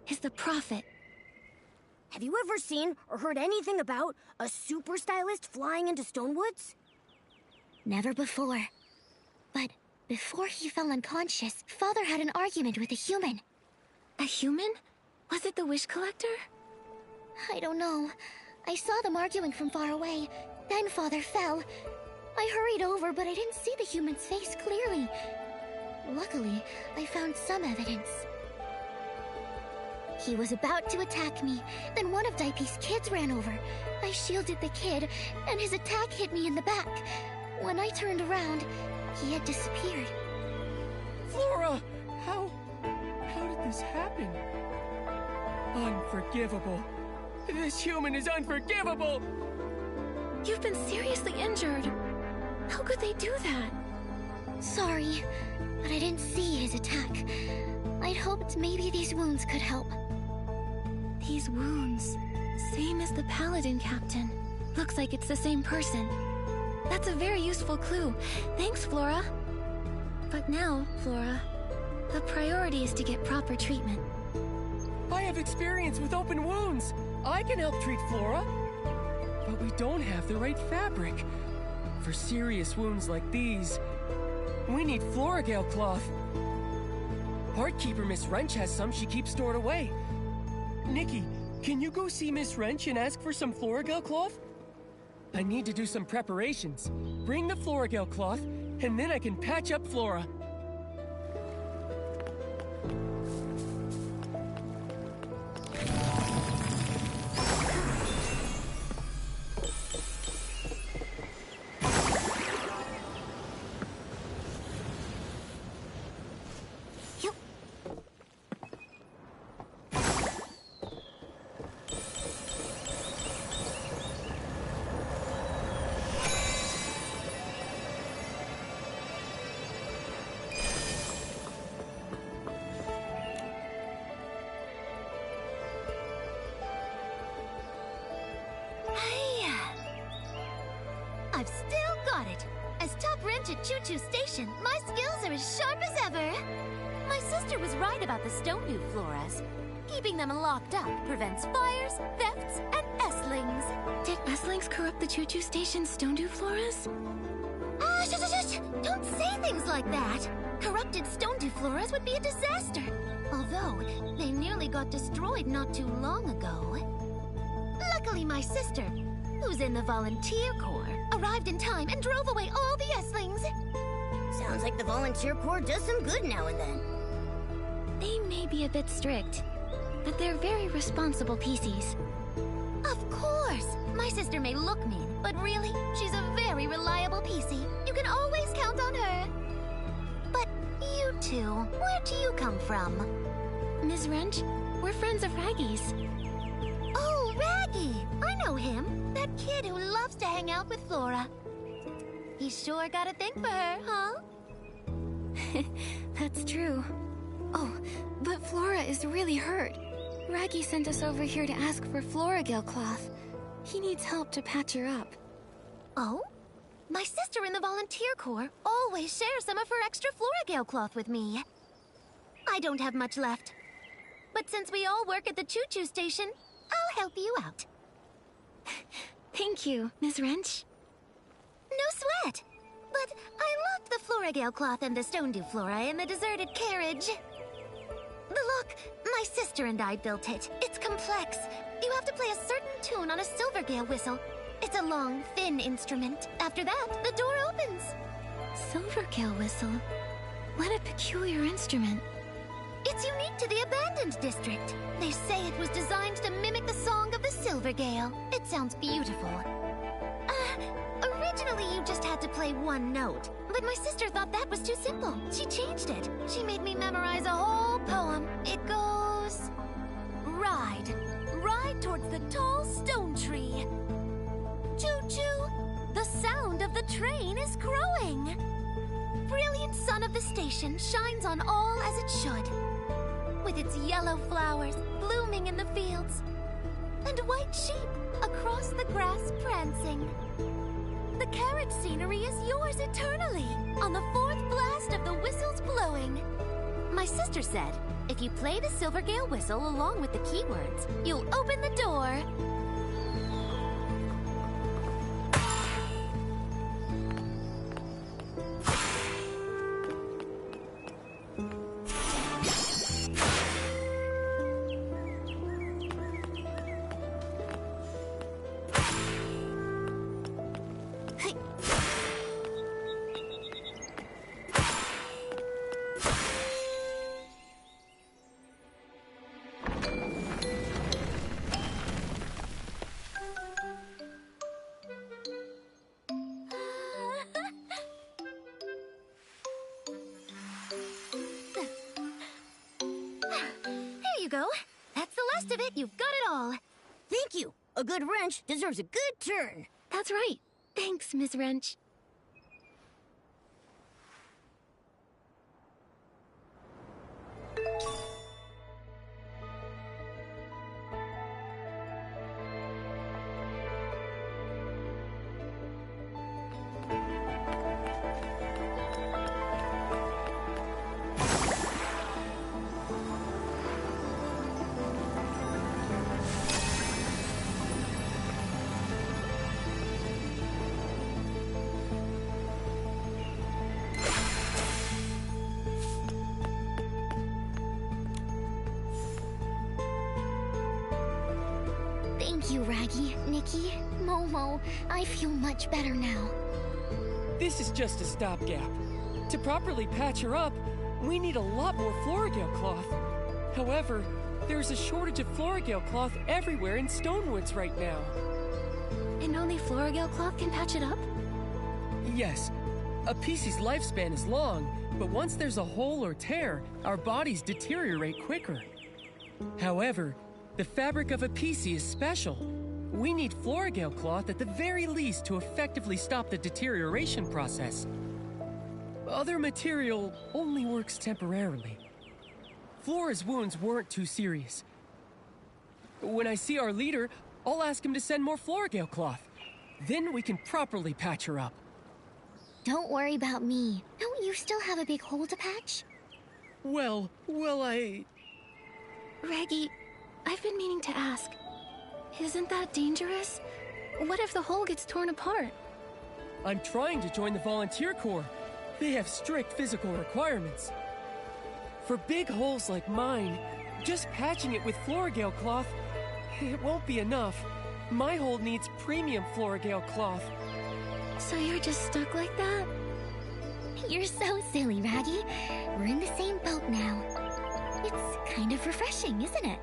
is the Prophet. Have you ever seen or heard anything about a super stylist flying into Stonewoods? Never before. But before he fell unconscious, Father had an argument with a human. A human? Was it the Wish Collector? I don't know. I saw them arguing from far away. Then Father fell. I hurried over, but I didn't see the human's face clearly. Luckily, I found some evidence. He was about to attack me. Then one of Daipi's kids ran over. I shielded the kid, and his attack hit me in the back. When I turned around, he had disappeared. Flora! How did this happen? Unforgivable. This human is unforgivable! You've been seriously injured. How could they do that? Sorry, but I didn't see his attack. I'd hoped maybe these wounds could help. These wounds, same as the Paladin Captain. Looks like it's the same person. That's a very useful clue. Thanks, Flora. But now, Flora, the priority is to get proper treatment. I have experience with open wounds. I can help treat Flora. But we don't have the right fabric. For serious wounds like these, we need Floragale cloth. Heartkeeper Miss Wrench has some she keeps stored away. Nikki, can you go see Miss Wrench and ask for some Floragale cloth? I need to do some preparations. Bring the Floragale cloth, and then I can patch up Flora. I've still got it. As top wrench at Choo Choo Station, my skills are as sharp as ever. My sister was right about the Stonedew floras. Keeping them locked up prevents fires, thefts, and estlings. Did estlings corrupt the Choo Choo Station's Stonedew floras? Shush! Don't say things like that. Corrupted Stonedew floras would be a disaster. Although, they nearly got destroyed not too long ago. Luckily, my sister, who's in the Volunteer Corps, arrived in time and drove away all the estlings. Sounds like the Volunteer Corps does some good now and then. They may be a bit strict, but they're very responsible PCs. Of course! My sister may look mean, but really, she's a very reliable PC. You can always count on her. But you two, where do you come from? Ms. Wrench, we're friends of Raggy's. Oh, Raggy! I know him. That kid who loves to hang out with Flora. He sure got a thing for her, huh? That's true. Oh, but Flora is really hurt. Raggy sent us over here to ask for Floragale cloth. He needs help to patch her up. Oh? My sister in the volunteer corps always shares some of her extra Floragale cloth with me. I don't have much left. But since we all work at the choo-choo station, I'll help you out. Thank you, Miss Wrench. No sweat. But I loved the Floragale cloth and the stone dew flora in the deserted carriage. Look, my sister and I built it. It's complex. You have to play a certain tune on a Silvergale whistle. It's a long, thin instrument. After that, the door opens. Silvergale whistle? What a peculiar instrument. It's unique to the abandoned district. They say it was designed to mimic the song of the Silvergale. It sounds beautiful. Originally you just had to play one note, but my sister thought that was too simple. She changed it. She made me memorize a whole poem. It goes... Ride. Ride towards the tall stone tree. Choo-choo! The sound of the train is crowing. Brilliant sun of the station shines on all as it should. With its yellow flowers blooming in the fields, and white sheep across the grass prancing. The carriage scenery is yours eternally, on the fourth blast of the whistles blowing. My sister said, if you play the Silvergale whistle along with the keywords, you'll open the door. Go. That's the last of it. You've got it all. Thank you. A good wrench deserves a good turn. That's right. Thanks, Miss Wrench. Thank you, Raggy, Nikki, Momo. I feel much better now. This is just a stopgap. To properly patch her up, we need a lot more Floragale cloth. However, there's a shortage of Floragale cloth everywhere in Stonewoods right now. And only Floragale cloth can patch it up? Yes. A PC's lifespan is long, but once there's a hole or tear, our bodies deteriorate quicker. However, the fabric of a PC is special. We need Floragale cloth at the very least to effectively stop the deterioration process. Other material only works temporarily. Flora's wounds weren't too serious. When I see our leader, I'll ask him to send more Floragale cloth. Then we can properly patch her up. Don't worry about me. Don't you still have a big hole to patch? Well, Raggy, I've been meaning to ask. Isn't that dangerous? What if the hole gets torn apart? I'm trying to join the volunteer corps. They have strict physical requirements. For big holes like mine, just patching it with Floragale cloth, it won't be enough. My hole needs premium Floragale cloth. So you're just stuck like that? You're so silly, Raggy. We're in the same boat now. It's kind of refreshing, isn't it?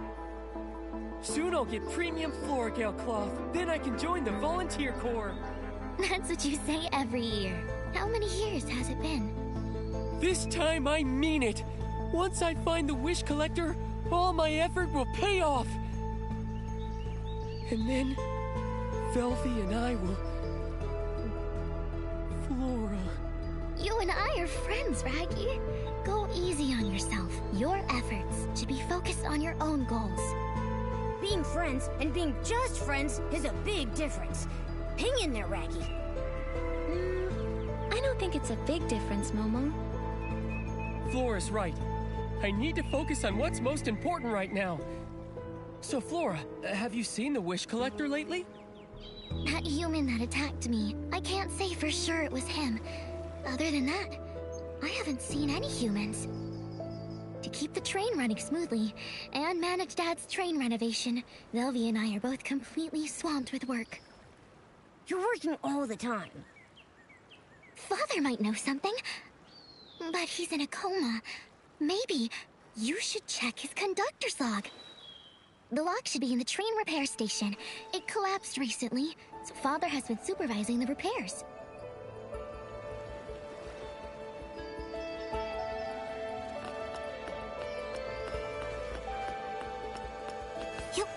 Soon I'll get premium Floragale cloth. Then I can join the volunteer corps. That's what you say every year. How many years has it been? This time I mean it. Once I find the wish collector, all my effort will pay off. And then, Velvy and I will... Flora... You and I are friends, Raggy. Go easy on yourself. Your efforts should be focused on your own goals. Being friends and being just friends is a big difference. Hang in there, Raggy. I don't think it's a big difference, Momo. Flora's right. I need to focus on what's most important right now. So, Flora, have you seen the Wish Collector lately? That human that attacked me, I can't say for sure it was him. Other than that, I haven't seen any humans. To keep the train running smoothly and manage Dad's train renovation, Velvy and I are both completely swamped with work. You're working all the time. Father might know something, but he's in a coma. Maybe you should check his conductor's log. The log should be in the train repair station. It collapsed recently, so Father has been supervising the repairs. Yep.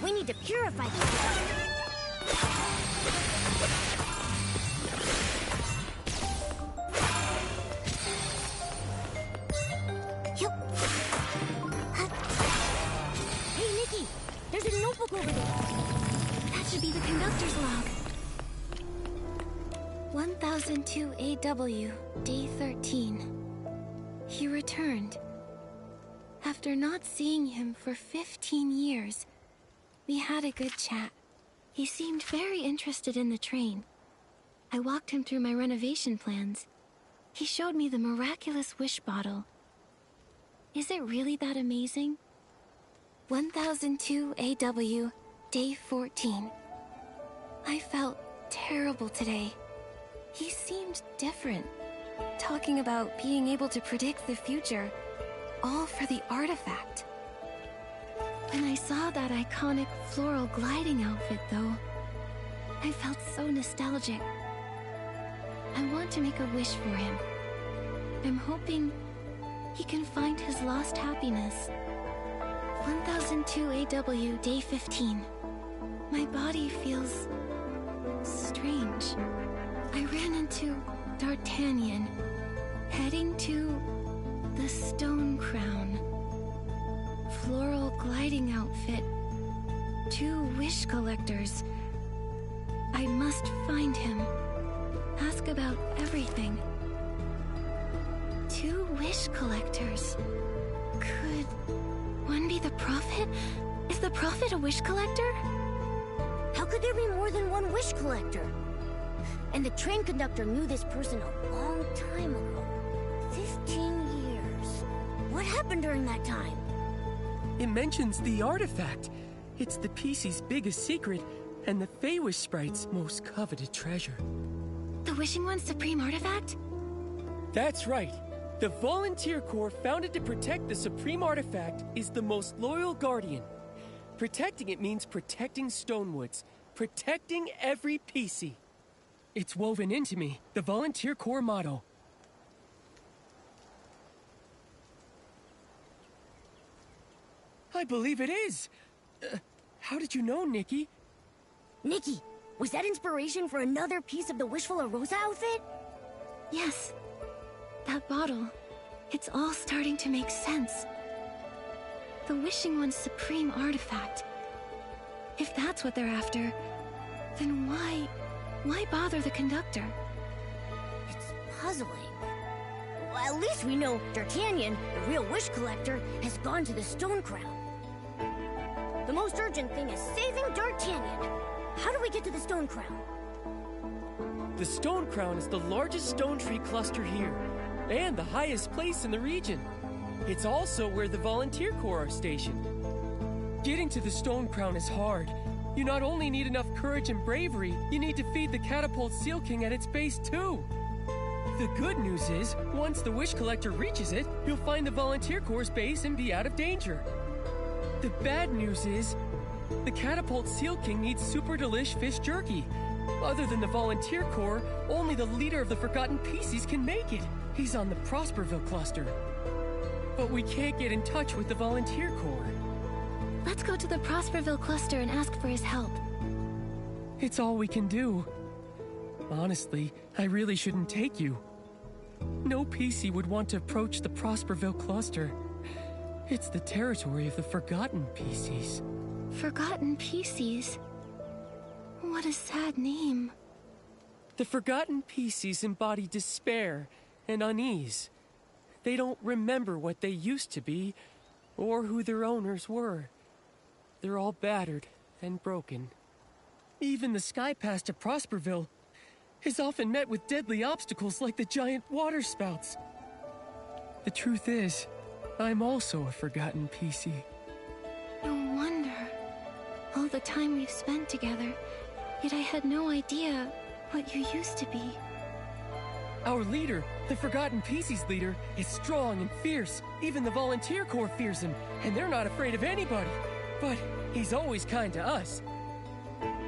We need to purify these. Hey, Nikki! There's a notebook over there. That should be the conductor's log. 1002 AW, day 13. He returned. After not seeing him for 15 years, we had a good chat. He seemed very interested in the train. I walked him through my renovation plans. He showed me the miraculous wish bottle. Is it really that amazing? 1002 AW, day 14. I felt terrible today. He seemed different, talking about being able to predict the future, all for the artifact. When I saw that iconic floral gliding outfit, though, I felt so nostalgic. I want to make a wish for him. I'm hoping he can find his lost happiness. 1002 AW, day 15. My body feels strange. I ran into D'Artagnan, heading to the Stone Crown. Floral gliding outfit. 2 wish collectors. I must find him. Ask about everything. 2 wish collectors. Could one be the Prophet? Is the Prophet a wish collector? How could there be more than one wish collector? And the train conductor knew this person a long time ago. 15 years. What happened during that time? It mentions the artifact. It's the PC's biggest secret, and the Feywish Sprite's most coveted treasure. The Wishing One's supreme artifact? That's right. The Volunteer Corps, founded to protect the supreme artifact, is the most loyal guardian. Protecting it means protecting Stonewoods, protecting every PC. It's woven into me, the Volunteer Corps motto. I believe it is. How did you know, Nikki? Nikki, was that inspiration for another piece of the Wishful Rosa outfit? Yes. That bottle. It's all starting to make sense. The Wishing One's supreme artifact. If that's what they're after, then why bother the conductor? It's puzzling. Well, at least we know D'Artagnan, the real wish collector, has gone to the Stone Crown. The most urgent thing is saving D'Artagnan. How do we get to the Stone Crown? The Stone Crown is the largest stone tree cluster here, and the highest place in the region. It's also where the Volunteer Corps are stationed. Getting to the Stone Crown is hard. You not only need enough courage and bravery, you need to feed the Catapult Seal King at its base too. The good news is, once the Wish Collector reaches it, he'll find the Volunteer Corps' base and be out of danger. The bad news is, the Catapult Seal King needs super delish fish jerky. Other than the Volunteer Corps, only the leader of the Forgotten Pieces can make it. He's on the Prosperville cluster. But we can't get in touch with the Volunteer Corps. Let's go to the Prosperville cluster and ask for his help. It's all we can do. Honestly, I really shouldn't take you. No PC would want to approach the Prosperville cluster. It's the territory of the Forgotten PCs. Forgotten Pieces? What a sad name. The Forgotten PCs embody despair and unease. They don't remember what they used to be, or who their owners were. They're all battered and broken. Even the sky pass to Prosperville is often met with deadly obstacles like the giant water spouts. The truth is, I'm also a Forgotten PC. No wonder. All the time we've spent together, yet I had no idea what you used to be. Our leader, the Forgotten PC's leader, is strong and fierce. Even the Volunteer Corps fears him, and they're not afraid of anybody. But he's always kind to us.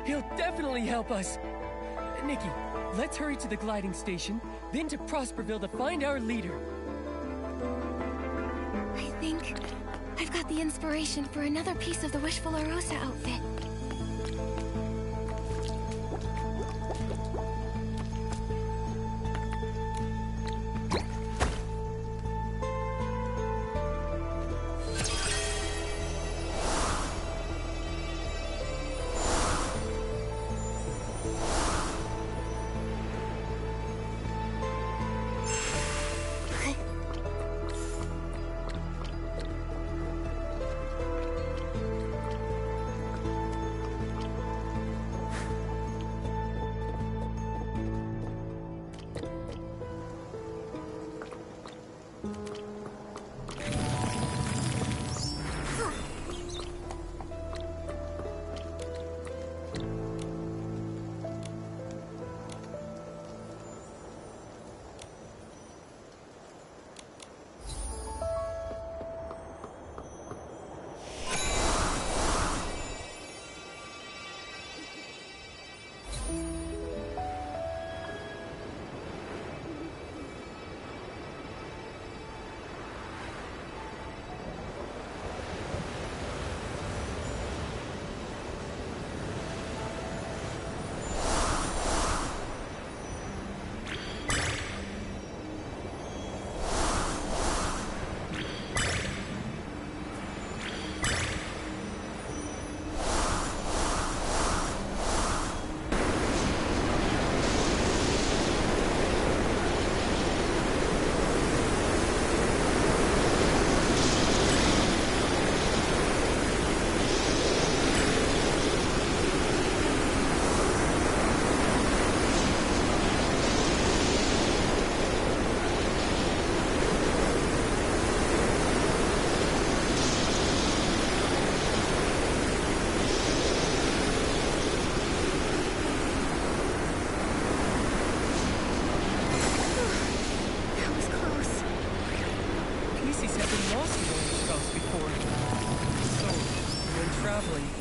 He'll definitely help us. Nikki, let's hurry to the gliding station, then to Prosperville to find our leader. I think I've got the inspiration for another piece of the Wishful Rosa outfit.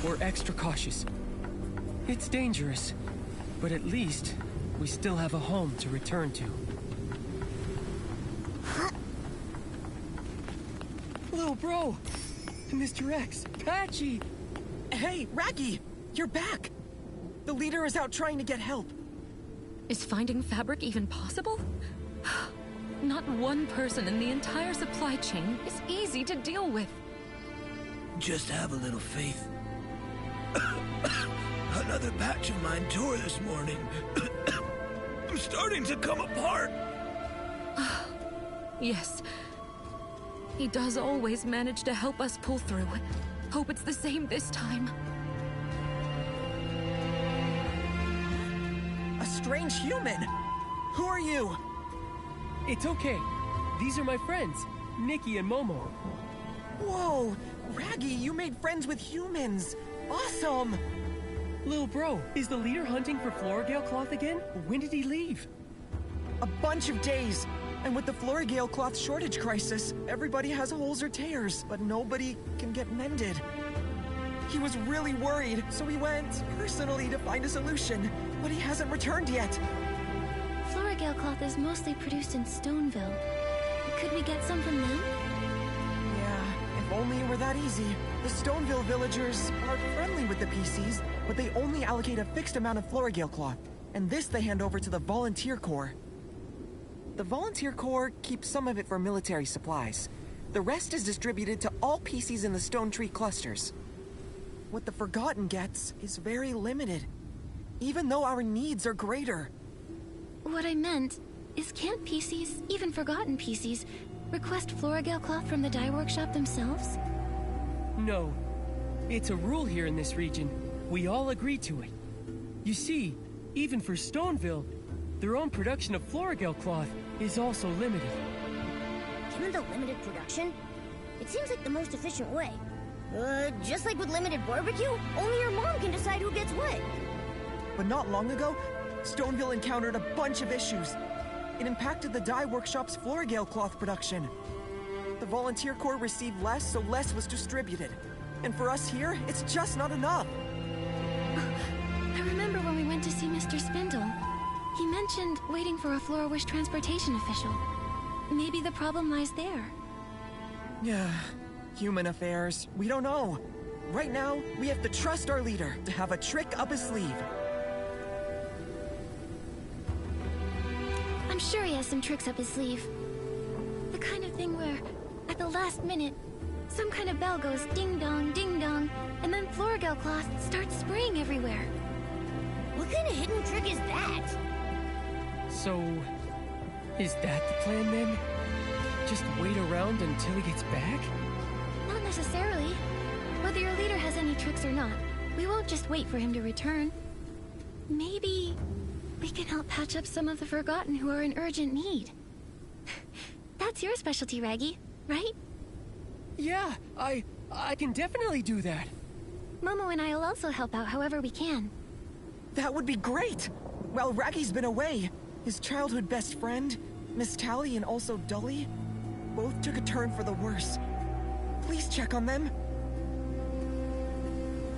We're extra cautious. It's dangerous, but at least we still have a home to return to. Little bro! Mr. X, Patchy! Hey, Raggy! You're back! The leader is out trying to get help. Is finding fabric even possible? Not one person in the entire supply chain is easy to deal with. Just have a little faith. Another patch of mine tore this morning. I'm starting to come apart. Yes. He does always manage to help us pull through. Hope it's the same this time. A strange human. Who are you? It's okay. These are my friends, Nikki and Momo. Whoa! Raggy, you made friends with humans! Awesome! Lil bro, is the leader hunting for Florigale cloth again? When did he leave? A bunch of days. And with the Florigale cloth shortage crisis, everybody has holes or tears, but nobody can get mended. He was really worried, so he went personally to find a solution, but he hasn't returned yet. Florigale cloth is mostly produced in Stoneville. Could we get some from them? Yeah, if only it were that easy. The Stoneville villagers are friendly with the PCs, but they only allocate a fixed amount of Florigale cloth, and this they hand over to the Volunteer Corps. The Volunteer Corps keeps some of it for military supplies. The rest is distributed to all PCs in the Stone Tree clusters. What the Forgotten gets is very limited, even though our needs are greater. What I meant is, can't PCs, even Forgotten PCs, request Florigale cloth from the dye workshop themselves? No. It's a rule here in this region. We all agree to it. You see, even for Stoneville, their own production of Florigale cloth is also limited. Given the limited production, it seems like the most efficient way. Just like with limited barbecue, only your mom can decide who gets what. But not long ago, Stoneville encountered a bunch of issues. It impacted the dye workshop's Florigale cloth production. The Volunteer Corps received less, so less was distributed. And for us here, it's just not enough. I remember when we went to see Mr. Spindle. He mentioned waiting for a Flora-Wish transportation official. Maybe the problem lies there. Yeah, human affairs. We don't know. Right now, we have to trust our leader to have a trick up his sleeve. I'm sure he has some tricks up his sleeve. The kind of thing where, at the last minute, some kind of bell goes ding dong, and then Florigale cloth starts spraying everywhere. What kind of hidden trick is that? So, is that the plan then? Just wait around until he gets back? Not necessarily. Whether your leader has any tricks or not, we won't just wait for him to return. Maybe we can help patch up some of the Forgotten who are in urgent need. That's your specialty, Raggy, right? Yeah, I can definitely do that. Momo and I will also help out however we can. That would be great! While Raggy's been away, his childhood best friend, Miss Tally and also Dully, both took a turn for the worse. Please check on them.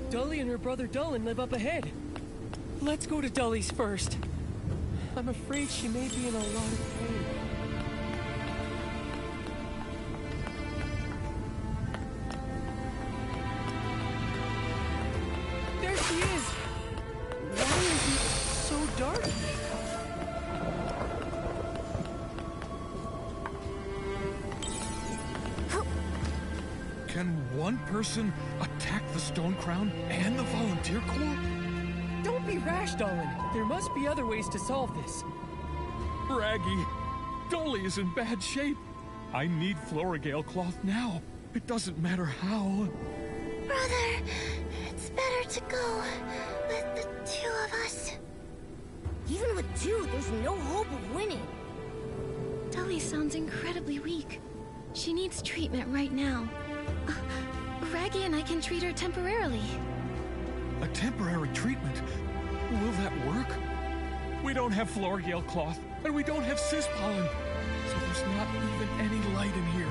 Dully and her brother Dullin live up ahead. Let's go to Dully's first. I'm afraid she may be in a lot of pain. There she is! Why is it so dark? Can one person attack the Stone Crown and the Volunteer Corps? Don't be rash, Dullin. There must be other ways to solve this. Raggy, Dolly is in bad shape. I need Florigale cloth now. It doesn't matter how. Brother, it's better to go with the two of us. Even with two, there's no hope of winning. Dully sounds incredibly weak. She needs treatment right now. Raggy and I can treat her temporarily. A temporary treatment? Will that work? We don't have Florigale cloth, and we don't have cis pollen. So there's not even any light in here.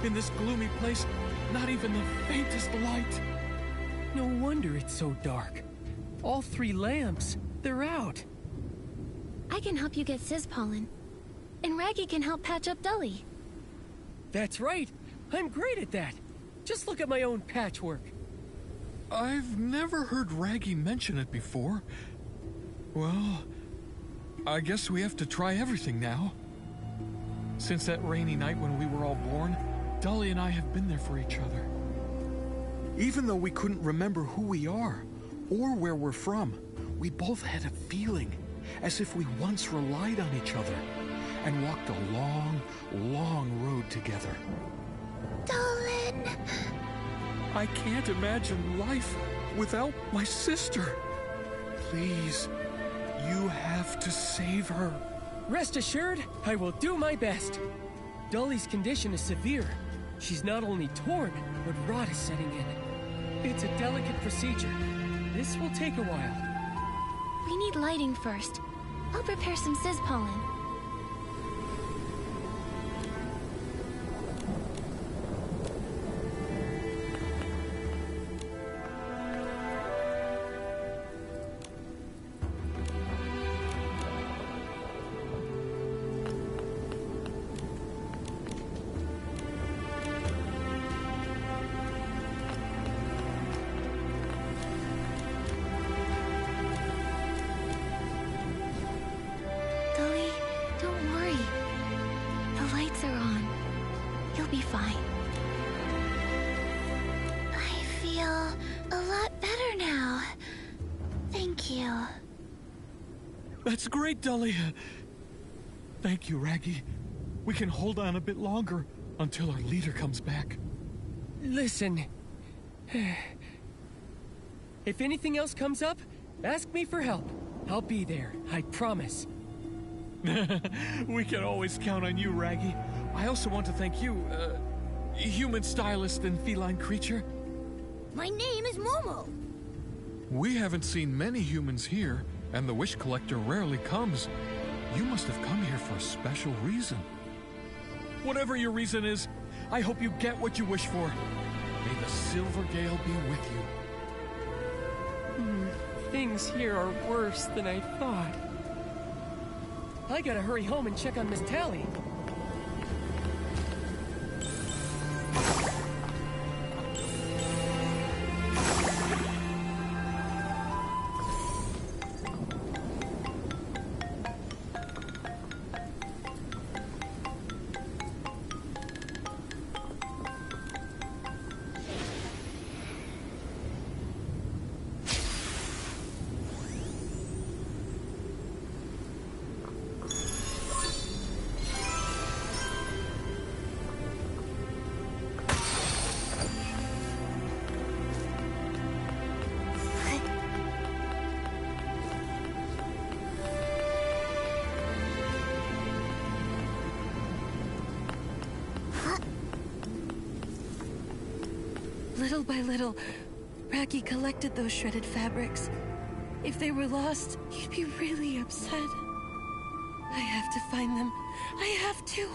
In this gloomy place, not even the faintest light. No wonder it's so dark. All 3 lamps, they're out. I can help you get cis pollen. And Raggy can help patch up Dully. That's right. I'm great at that. Just look at my own patchwork. I've never heard Raggy mention it before. Well, I guess we have to try everything now. Since that rainy night when we were all born, Dully and I have been there for each other. Even though we couldn't remember who we are, or where we're from, we both had a feeling, as if we once relied on each other, and walked a long, long road together. Dolan! I can't imagine life without my sister. Please, You have to save her. Rest assured, I will do my best. Dolly's condition is severe. She's not only torn, but rot is setting in. It's a delicate procedure. This will take a while. We need lighting first. I'll prepare some sizz pollen. Dolly, don't worry. The lights are on. You'll be fine. I feel a lot better now. Thank you. That's great, Dolly. Thank you, Raggy. We can hold on a bit longer until our leader comes back. Listen. If anything else comes up, ask me for help. I'll be there, I promise. We can always count on you, Raggy. I also want to thank you, human stylist and feline creature. My name is Momo. We haven't seen many humans here, and the wish collector rarely comes. You must have come here for a special reason. Whatever your reason is, I hope you get what you wish for. May the Silver Gale be with you. Things here are worse than I thought. I gotta hurry home and check on Miss Tally. Little by little, Raggy collected those shredded fabrics. If they were lost, he'd be really upset. I have to find them. I have to.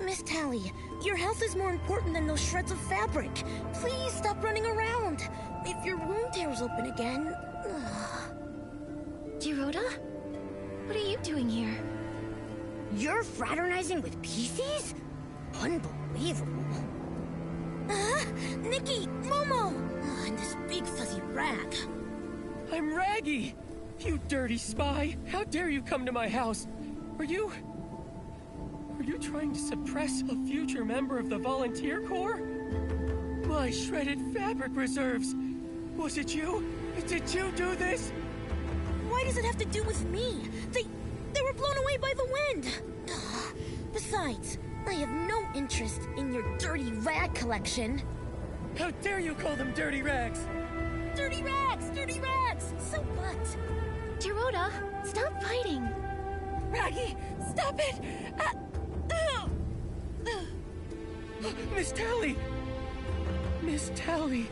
Miss Tally, your health is more important than those shreds of fabric. Please stop running around. If your wound tears open again... Giroda? What are you doing here? You're fraternizing with PCs? Unbelievable. Nikki! Momo! And this big fuzzy rag. I'm Raggy! You dirty spy! How dare you come to my house? Are you trying to suppress a future member of the Volunteer Corps? My shredded fabric reserves! Was it you? Did you do this? Why does it have to do with me? They were blown away by the wind! Besides, I have no interest in your dirty rag collection. How dare you call them dirty rags? Dirty rags! Dirty rags! So what? Giroda, stop fighting! Raggy, stop it! Miss Tally! Miss Tally!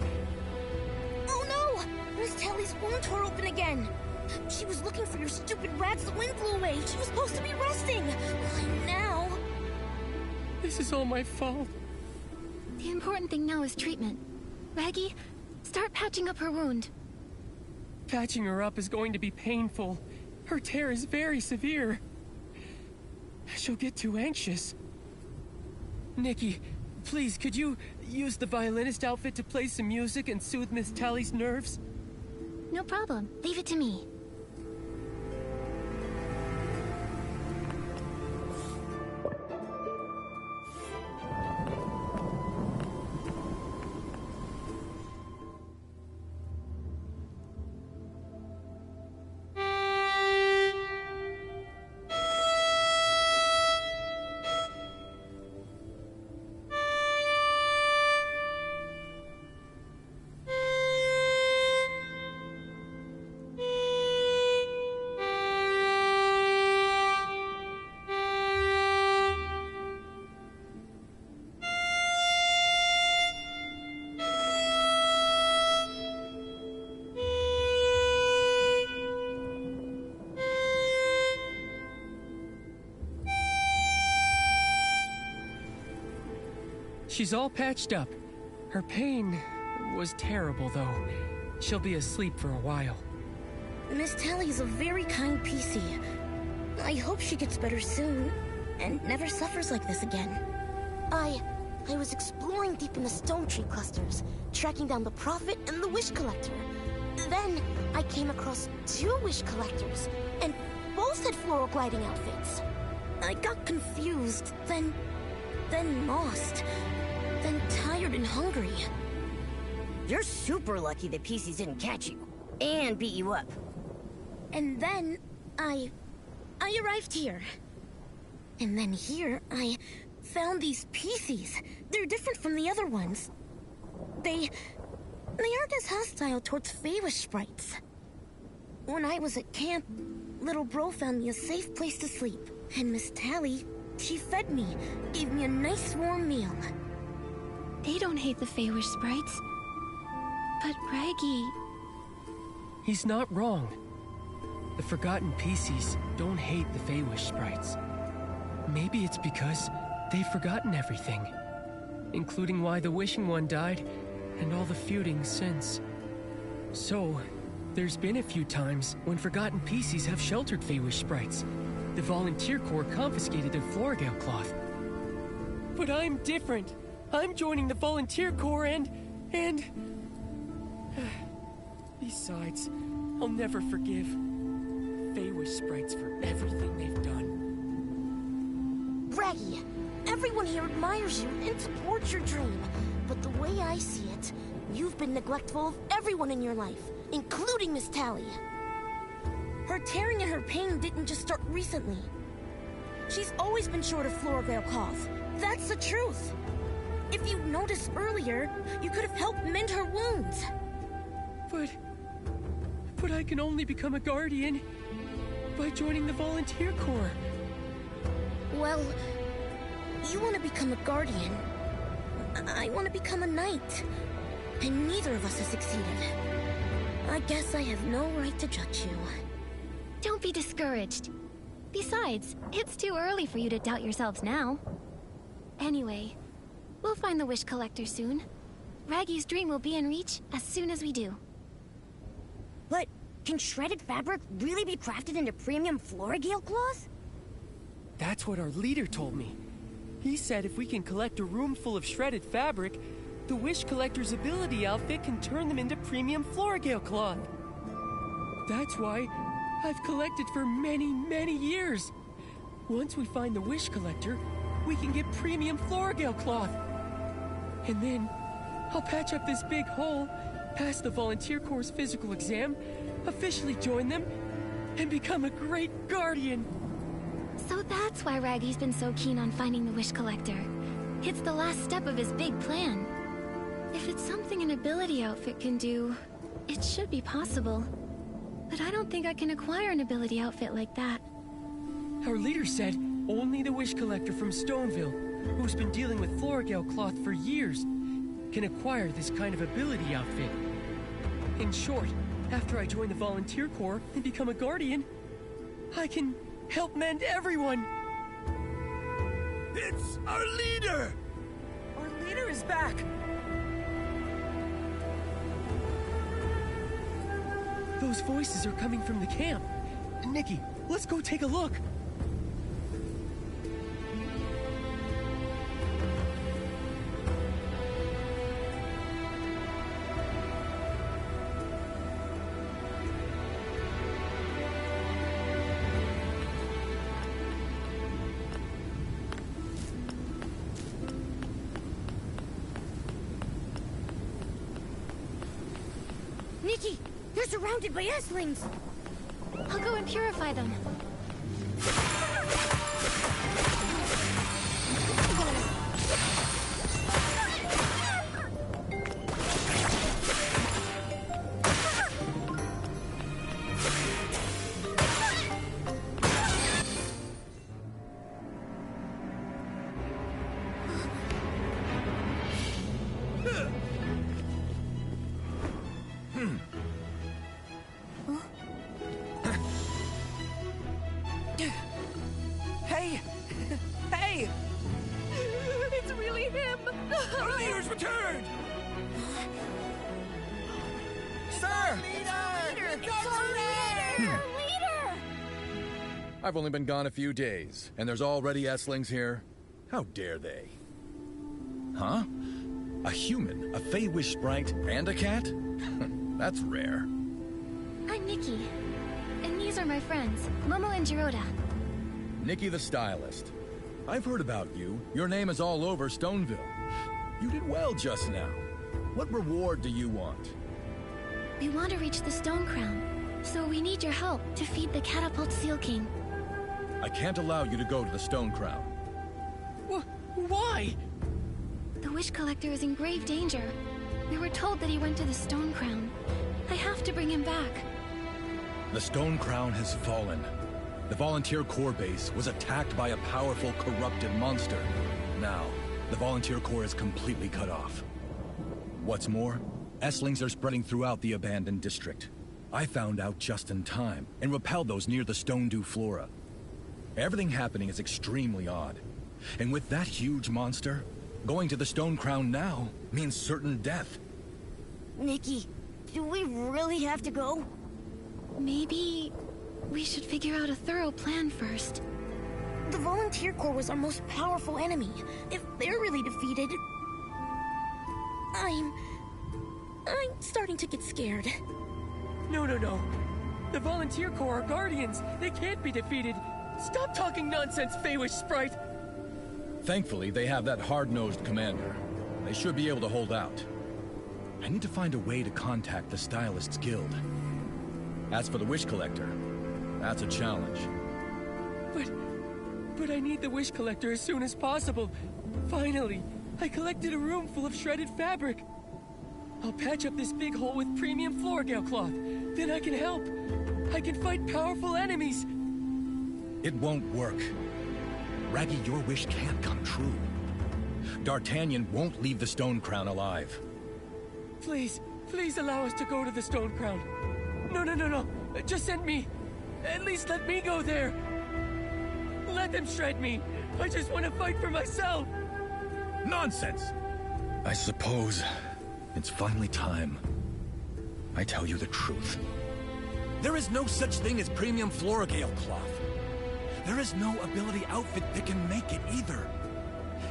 Oh no! Miss Tally's wound tore open again! She was looking for your stupid rats the wind blew away! She was supposed to be resting! And now... This is all my fault. The important thing now is treatment. Raggy, start patching up her wound. Patching her up is going to be painful. Her tear is very severe. She'll get too anxious. Nikki, please, could you use the violinist outfit to play some music and soothe Miss Tally's nerves? No problem. Leave it to me. She's all patched up. Her pain was terrible, though. She'll be asleep for a while. Miss Tally's a very kind PC. I hope she gets better soon and never suffers like this again. I was exploring deep in the stone tree clusters, tracking down the Prophet and the Wish Collector. Then I came across 2 Wish Collectors, and both had floral gliding outfits. I got confused, then lost, then tired and hungry. You're super lucky the PCs didn't catch you and beat you up. And then I arrived here. And then here I found these PCs. They're different from the other ones. They aren't as hostile towards Feywish sprites. When I was at camp, little bro found me a safe place to sleep. And Miss Tally, she fed me, gave me a nice warm meal. They don't hate the Feywish sprites. But Raggy... He's not wrong. The Forgotten PCs don't hate the Feywish sprites. Maybe it's because they've forgotten everything, including why the Wishing One died and all the feuding since. So, there's been a few times when Forgotten PCs have sheltered Feywish sprites. The Volunteer Corps confiscated their Florgale cloth. But I'm different. I'm joining the Volunteer Corps and... Besides, I'll never forgive Feywish sprites for everything they've done. Raggy, everyone here admires you and supports your dream. But the way I see it, you've been neglectful of everyone in your life, including Miss Tally. Her tearing and her pain didn't just start recently. She's always been short of Florgale cloth. That's the truth. If you'd noticed earlier, you could have helped mend her wounds. But I can only become a guardian by joining the Volunteer Corps. Well, you want to become a guardian. I want to become a knight. And neither of us has succeeded. I guess I have no right to judge you. Don't be discouraged. Besides, it's too early for you to doubt yourselves now. Anyway, we'll find the Wish Collector soon. Raggy's dream will be in reach as soon as we do. But can shredded fabric really be crafted into premium Florgale cloth? That's what our leader told me. He said if we can collect a room full of shredded fabric, the Wish Collector's ability outfit can turn them into premium Florgale cloth. That's why I've collected for many, many years. Once we find the Wish Collector, we can get premium Florgale cloth. And then I'll patch up this big hole, pass the Volunteer Corps' physical exam, officially join them, and become a great guardian. So that's why Raggy's been so keen on finding the Wish Collector. It's the last step of his big plan. If it's something an ability outfit can do, it should be possible. But I don't think I can acquire an ability outfit like that. Our leader said only the Wish Collector from Stoneville, who's been dealing with Florgale cloth for years, can acquire this kind of ability outfit. In short, after I join the Volunteer Corps and become a guardian, I can help mend everyone. It's our leader! Our leader is back! Those voices are coming from the camp. Nikki, let's go take a look. Nikki, you're surrounded by Eslings! I'll go and purify them. Hey! I've only been gone a few days, and there's already Esslings here? How dare they? Huh? A human, a Fey-Wish sprite, and a cat? That's rare. I'm Nikki. And these are my friends, Momo and Jiroda. Nikki the stylist. I've heard about you. Your name is all over Stoneville. You did well just now. What reward do you want? We want to reach the Stone Crown, so we need your help to feed the Catapult Seal King. I can't allow you to go to the Stone Crown. Why? The Wish Collector is in grave danger. We were told that he went to the Stone Crown. I have to bring him back. The Stone Crown has fallen. The Volunteer Corps base was attacked by a powerful, corrupted monster. Now, the Volunteer Corps is completely cut off. What's more, Esslings are spreading throughout the abandoned district. I found out just in time, and repelled those near the Stone Dew Flora. Everything happening is extremely odd. And with that huge monster, going to the Stone Crown now means certain death. Nikki, do we really have to go? Maybe we should figure out a thorough plan first. The Volunteer Corps was our most powerful enemy. If they're really defeated... I'm starting to get scared. No. The Volunteer Corps are guardians. They can't be defeated. Stop talking nonsense, Fey-Wish sprite. Thankfully, they have that hard-nosed commander. They should be able to hold out. I need to find a way to contact the Stylists Guild. As for the Wish Collector, that's a challenge. But I need the Wish Collector as soon as possible. Finally, I collected a room full of shredded fabric. I'll patch up this big hole with premium Florgale cloth. Then I can help. I can fight powerful enemies. It won't work. Raggy, your wish can't come true. D'Artagnan won't leave the Stone Crown alive. Please allow us to go to the Stone Crown. No. Just send me. At least let me go there. Let them shred me. I just want to fight for myself. Nonsense! I suppose it's finally time. I tell you the truth. There is no such thing as premium Florgale cloth. There is no ability outfit that can make it either.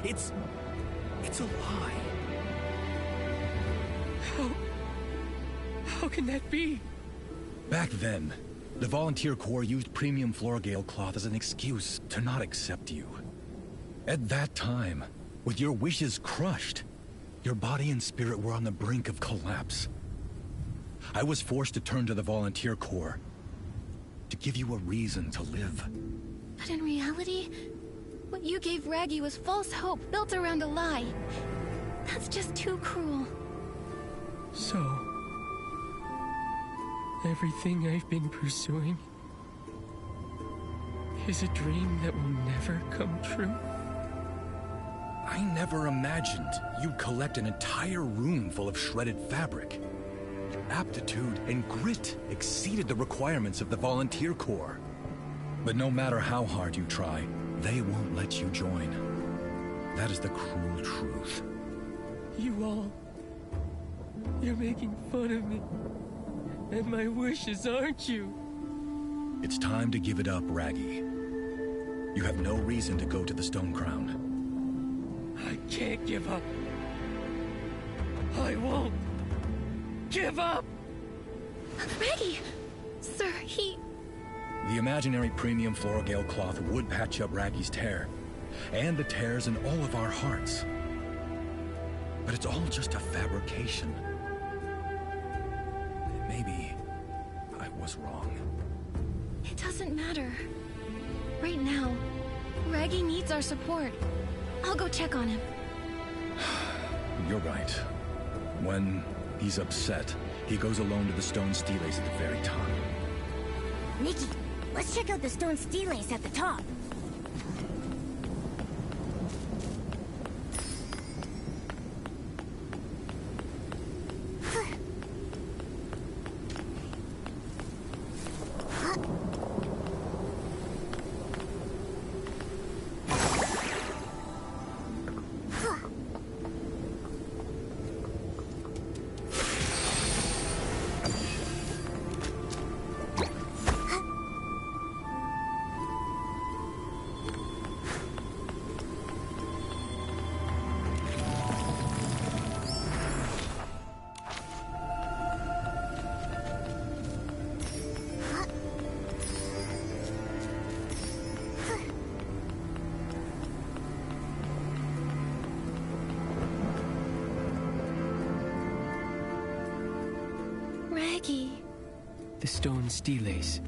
It's a lie. How can that be? Back then, the Volunteer Corps used premium Florgale cloth as an excuse to not accept you. At that time, with your wishes crushed, your body and spirit were on the brink of collapse. I was forced to turn to the Volunteer Corps to give you a reason to live. But in reality, what you gave Raggy was false hope built around a lie. That's just too cruel. So, everything I've been pursuing is a dream that will never come true? I never imagined you'd collect an entire room full of shredded fabric. Your aptitude and grit exceeded the requirements of the Volunteer Corps. But no matter how hard you try, they won't let you join. That is the cruel truth. You're making fun of me. And my wishes, aren't you? It's time to give it up, Raggy. You have no reason to go to the Stone Crown. I can't give up. I won't give up! Raggy! Sir, The imaginary premium Florgale cloth would patch up Raggy's tear, and the tears in all of our hearts. But it's all just a fabrication. Maybe I was wrong. It doesn't matter. Right now, Raggy needs our support. I'll go check on him. You're right. When he's upset, he goes alone to the stone stelace at the very top. Nikki, let's check out the stone stelace at the top. stone steles.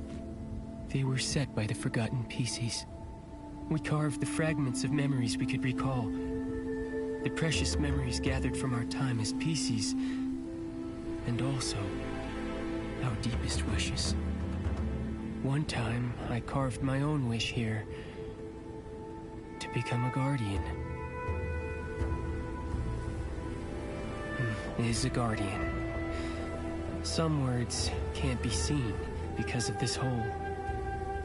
They were set by the forgotten pieces. We carved the fragments of memories we could recall. The precious memories gathered from our time as pieces, and also our deepest wishes. One time, I carved my own wish here to become a guardian. Is a guardian. Some words can't be seen because of this hole.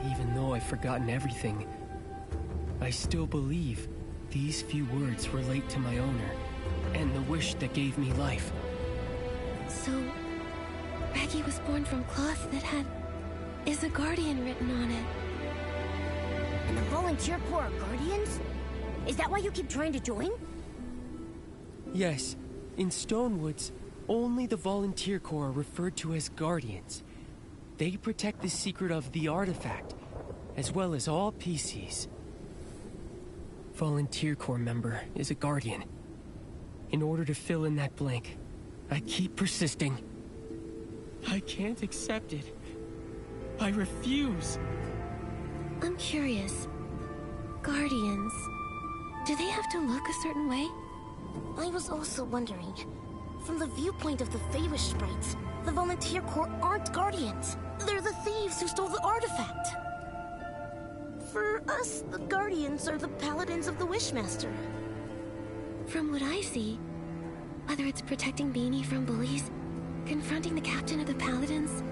Even though I've forgotten everything, I still believe these few words relate to my owner and the wish that gave me life. So, Raggy was born from cloth that had "Is a Guardian" written on it. And the Volunteer Corps are guardians? Is that why you keep trying to join? Yes, in Stonewoods, only the Volunteer Corps are referred to as guardians. They protect the secret of the artifact, as well as all PCs. Volunteer Corps member is a guardian. In order to fill in that blank, I keep persisting. I can't accept it. I refuse. I'm curious. Guardians, do they have to look a certain way? I was also wondering. From the viewpoint of the Feywish sprites, the Volunteer Corps aren't guardians. They're the thieves who stole the artifact. For us, the guardians are the paladins of the Wishmaster. From what I see, whether it's protecting Beanie from bullies, confronting the captain of the paladins,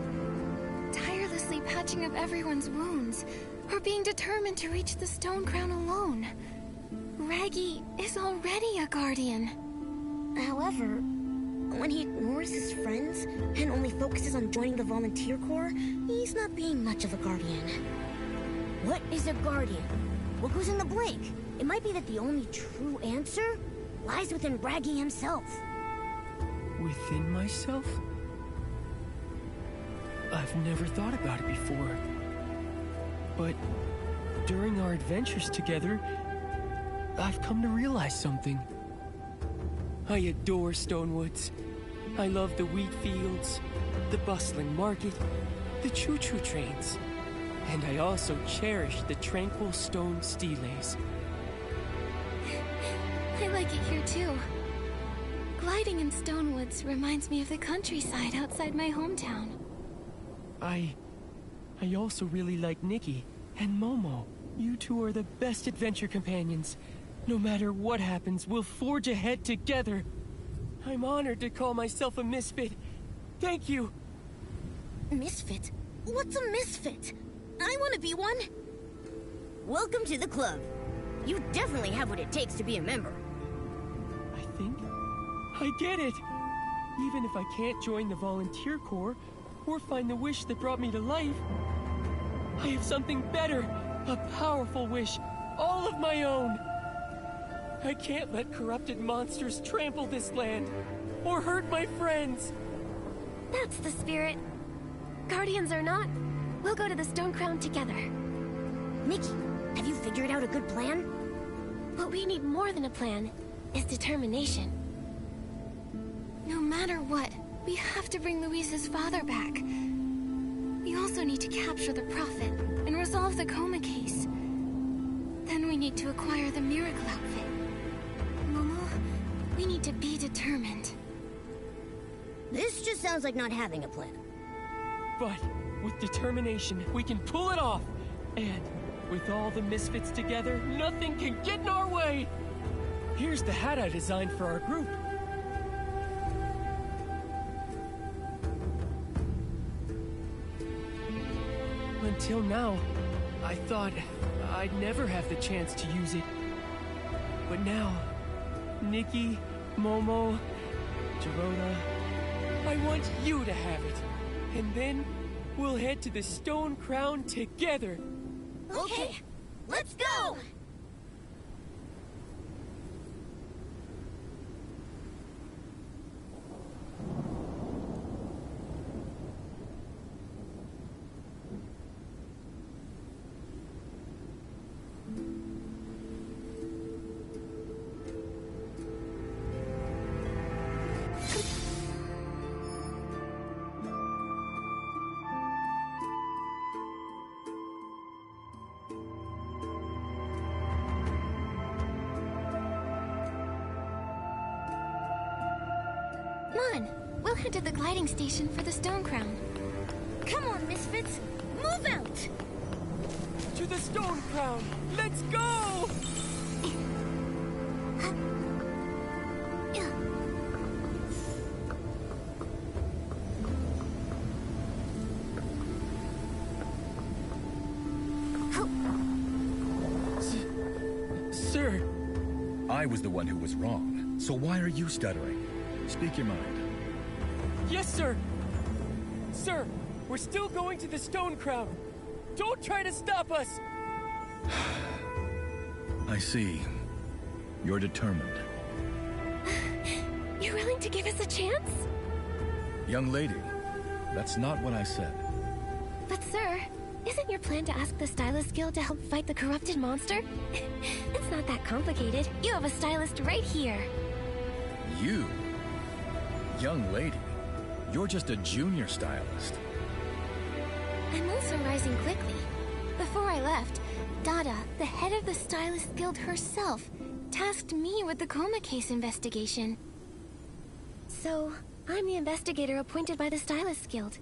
tirelessly patching up everyone's wounds, or being determined to reach the Stone Crown alone, Raggy is already a guardian. However, when he ignores his friends and only focuses on joining the Volunteer Corps, he's not being much of a guardian. What is a guardian? What goes in the blank? It might be that the only true answer lies within Raggy himself. Within myself? I've never thought about it before. But during our adventures together, I've come to realize something. I adore Stonewoods. I love the wheat fields, the bustling market, the choo-choo trains. And I also cherish the tranquil stone steles. I like it here too. Gliding in Stonewoods reminds me of the countryside outside my hometown. I also really like Nikki and Momo. You two are the best adventure companions. No matter what happens, we'll forge ahead together. I'm honored to call myself a misfit. Thank you. Misfit? What's a misfit? I want to be one. Welcome to the club. You definitely have what it takes to be a member. I think I get it. Even if I can't join the Volunteer Corps or find the wish that brought me to life, I have something better, a powerful wish, all of my own. I can't let corrupted monsters trample this land or hurt my friends. That's the spirit. Guardians or not, we'll go to the Stone Crown together. Nikki, have you figured out a good plan? What we need more than a plan is determination. No matter what, we have to bring Louise's father back. We also need to capture the Prophet and resolve the coma case. Then we need to acquire the miracle outfit. Momo, we need to be determined. This just sounds like not having a plan. But with determination, we can pull it off. And with all the misfits together, nothing can get in our way. Here's the hat I designed for our group. Until now, I thought I'd never have the chance to use it. But now, Nikki, Momo, Dorota, I want you to have it. And then we'll head to the Stone Crown together. Okay, let's go! on. We'll head to the gliding station for the stone crown. Come on, misfits. Move out! To the stone crown! Let's go! Sir! I was the one who was wrong, so why are you stuttering? Speak your mind. Yes, sir! Sir, we're still going to the stone crown. Don't try to stop us! I see. You're determined. You're willing to give us a chance? Young lady, that's not what I said. But sir, isn't your plan to ask the Stylist Guild to help fight the corrupted monster? It's not that complicated. You have a stylist right here. You? Young lady, you're just a junior stylist. I'm also rising quickly. Before I left, Dada, the head of the Stylist Guild herself, tasked me with the coma case investigation. So, I'm the investigator appointed by the Stylist Guild.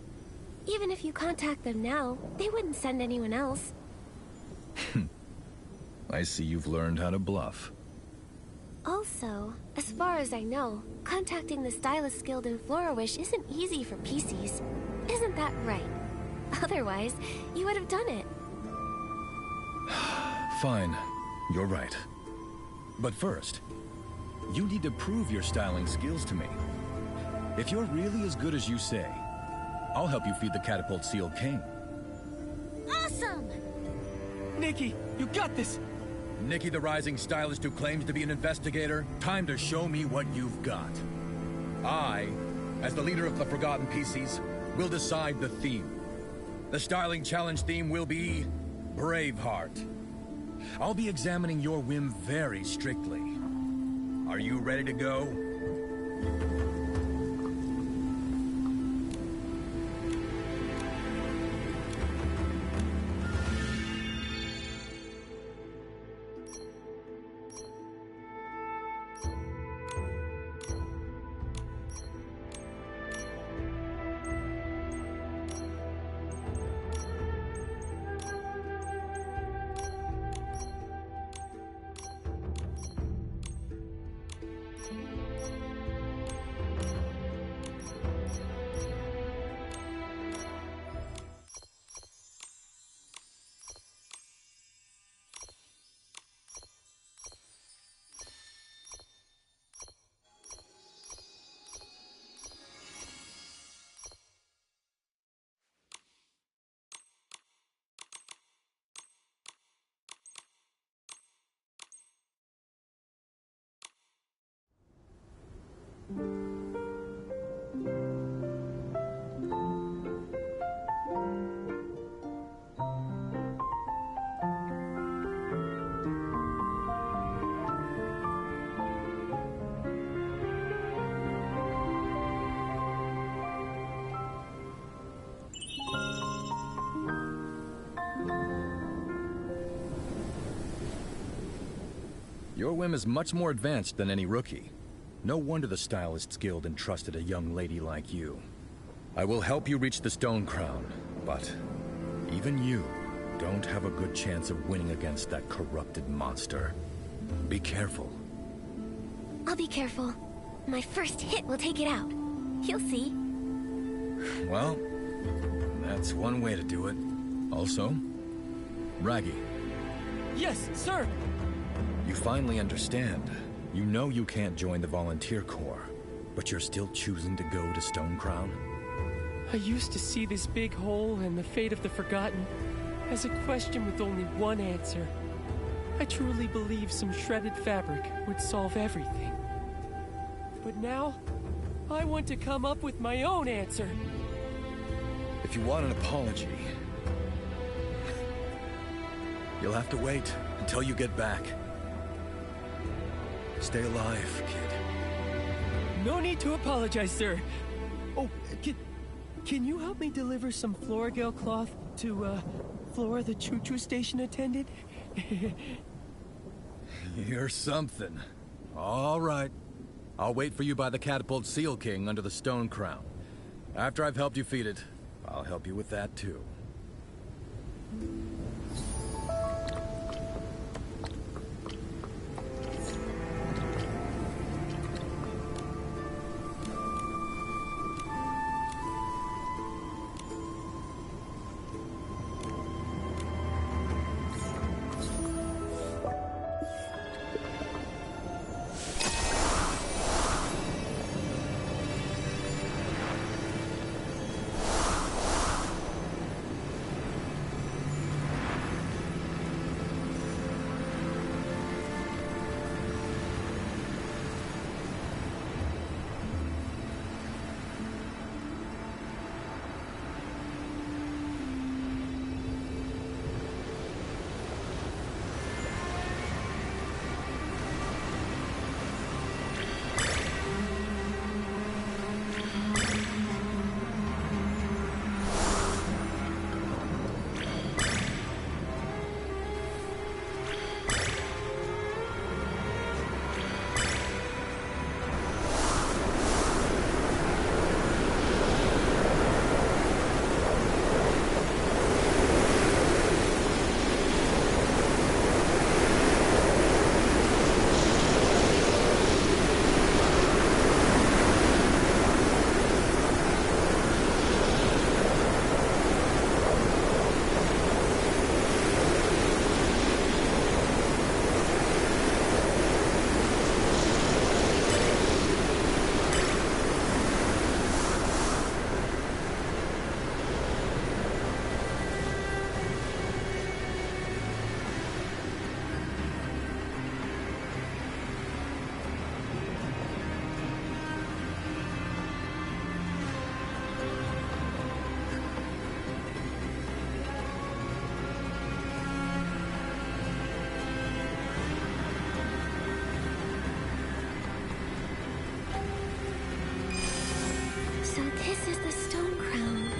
Even if you contact them now, they wouldn't send anyone else. I see you've learned how to bluff. Also, as far as I know, contacting the Stylist Guild in Florawish isn't easy for PCs. Isn't that right? Otherwise, you would have done it. Fine, you're right. But first, you need to prove your styling skills to me. If you're really as good as you say, I'll help you feed the catapult seal king. Awesome! Nikki, you got this! Nikki the rising stylist who claims to be an investigator, time to show me what you've got. I, as the leader of the Forgotten PCs, will decide the theme. The styling challenge theme will be Braveheart. I'll be examining your whim very strictly. Are you ready to go? Your whim is much more advanced than any rookie. No wonder the Stylists Guild entrusted a young lady like you. I will help you reach the Stone Crown, but even you don't have a good chance of winning against that corrupted monster. Be careful. I'll be careful. My first hit will take it out. You'll see. Well, that's one way to do it. Also, Raggy. Yes, sir! You finally understand. You know you can't join the Volunteer Corps, but you're still choosing to go to Stone Crown? I used to see this big hole and the fate of the Forgotten as a question with only one answer. I truly believe some shredded fabric would solve everything. But now, I want to come up with my own answer. If you want an apology, you'll have to wait until you get back. Stay alive, kid. No need to apologize, sir. Oh, can you help me deliver some Floragale cloth to, Flora the choo-choo station attendant? You're something. All right. I'll wait for you by the catapult Seal King under the stone crown. After I've helped you feed it, I'll help you with that too. So this is the stone crown.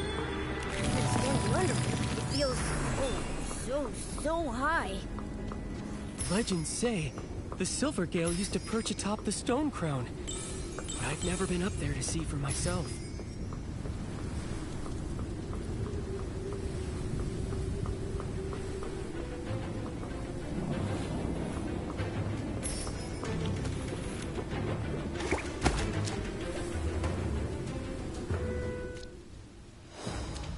It's going wonderful. It feels so high. Legends say the Silver Gale used to perch atop the stone crown. But I've never been up there to see for myself.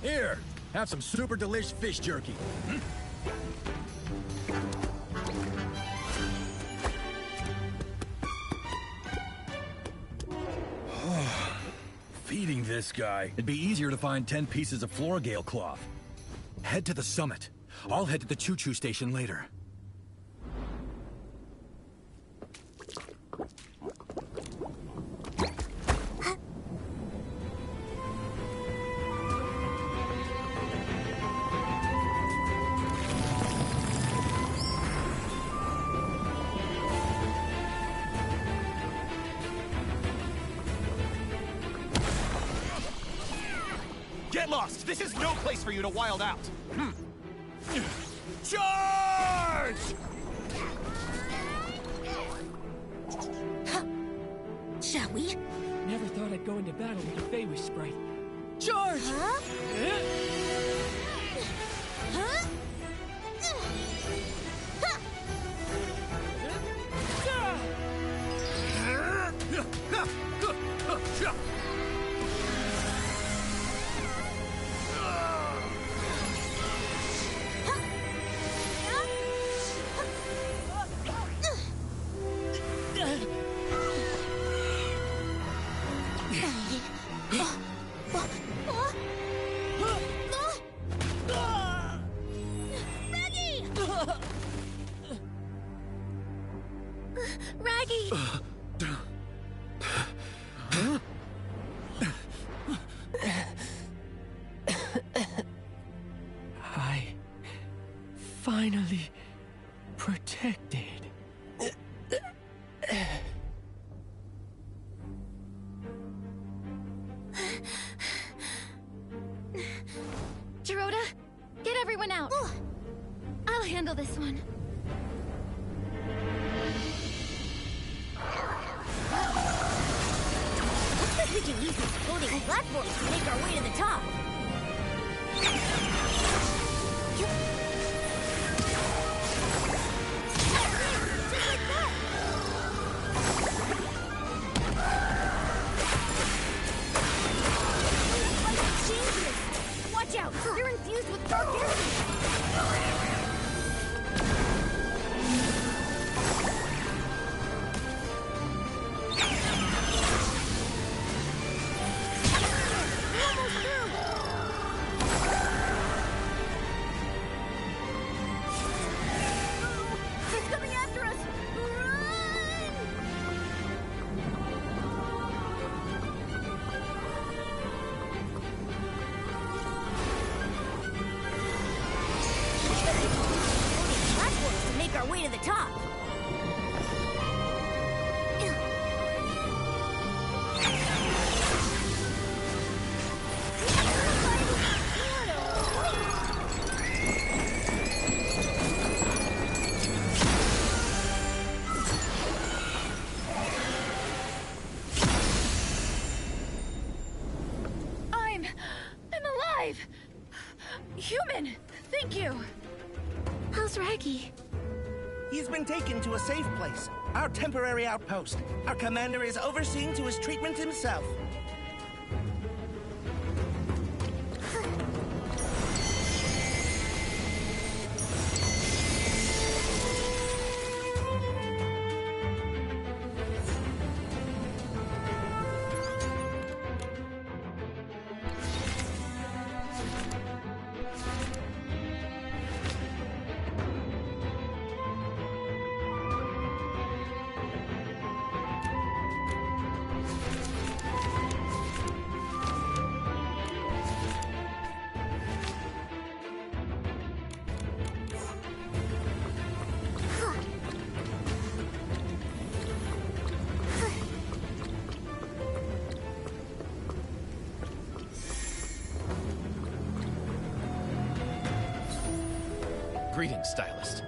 Here, have some super delish fish jerky. Feeding this guy. It'd be easier to find 10 pieces of Floragale cloth. Head to the summit. I'll head to the choo-choo station later. Get lost! This is no place for you to wild out! Charge! Shall we? Never thought I'd go into battle with a Fey Wish sprite. Charge! Huh? Huh? Raggy! I finally protected. Dorota, get everyone out. I'll handle this one. pieces floating platforms to make our way to the top. Just like that. Those lights are dangerous. Watch out, they're infused with dark energy. Way to the top. I'm alive. Human, thank you. How's Raggy? He's been taken to a safe place, our temporary outpost. Our commander is overseeing to his treatment himself. Greetings, Stylist.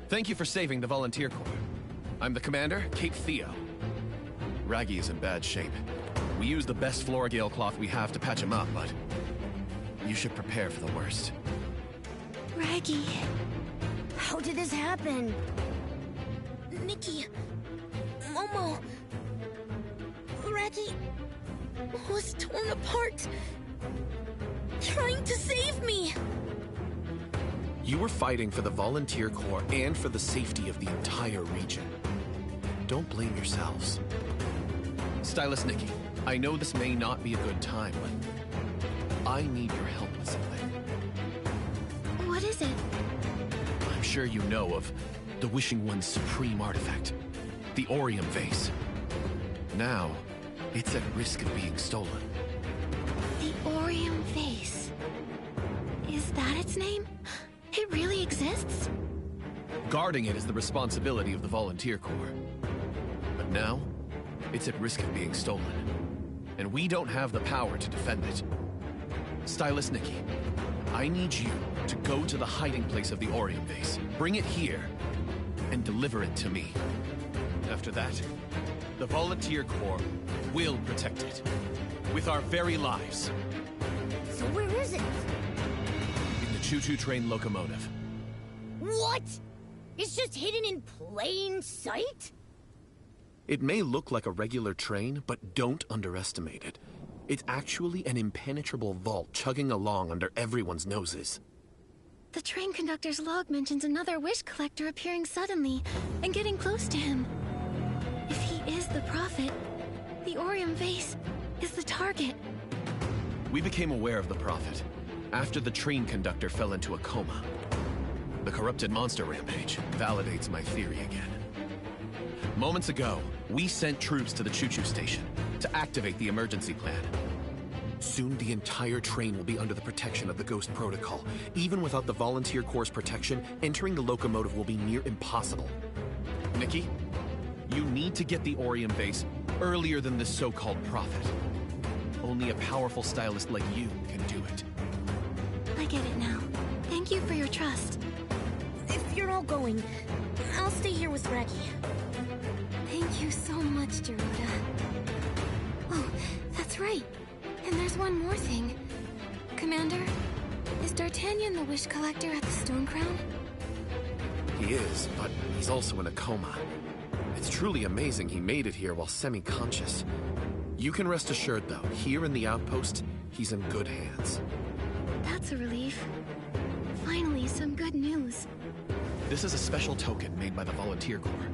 Thank you for saving the Volunteer Corps. I'm the commander, Cape Theo. Raggy is in bad shape. We use the best Floragale cloth we have to patch him up, but you should prepare for the worst. Raggy. How did this happen? Nikki, Momo, Raggy was torn apart, trying to save me. You were fighting for the Volunteer Corps and for the safety of the entire region. Don't blame yourselves. Stylist Nikki, I know this may not be a good time, but I need your help with something. What is it? I'm sure you know of the Wishing One's supreme artifact, the Orium Vase. Now, it's at risk of being stolen. The Orium Vase. Is that its name? It really exists? Guarding it is the responsibility of the Volunteer Corps. But now, it's at risk of being stolen. And we don't have the power to defend it. Stylist Nikki, I need you to go to the hiding place of the Orium Vase, bring it here, and deliver it to me. After that, the Volunteer Corps will protect it. With our very lives. So where is it? In the choo-choo train locomotive. What? It's just hidden in plain sight? It may look like a regular train, but don't underestimate it. It's actually an impenetrable vault chugging along under everyone's noses. The train conductor's log mentions another wish collector appearing suddenly and getting close to him. If he is the prophet, the Orium Vase is the target. We became aware of the prophet after the train conductor fell into a coma. The corrupted monster rampage validates my theory again. Moments ago, we sent troops to the choo-choo station to activate the emergency plan. Soon the entire train will be under the protection of the Ghost Protocol. Even without the Volunteer Corps' protection, entering the locomotive will be near impossible. Nikki, you need to get the Orium Vase earlier than this so-called prophet. Only a powerful stylist like you can do it. I get it now. Thank you for your trust. If you're all going, I'll stay here with Raggy. Thank you so much, Garuda. Oh, that's right. And there's one more thing. Commander, is D'Artagnan the wish collector at the Stone Crown? He is, but he's also in a coma. It's truly amazing he made it here while semi-conscious. You can rest assured, though, here in the outpost, he's in good hands. That's a relief. Finally, some good news. This is a special token made by the Volunteer Corps.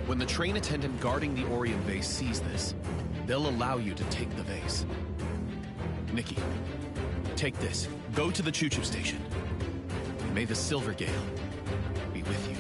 When the train attendant guarding the Orion vase sees this, they'll allow you to take the vase. Nikki, take this. Go to the choo-choo station. May the Silver Gale be with you.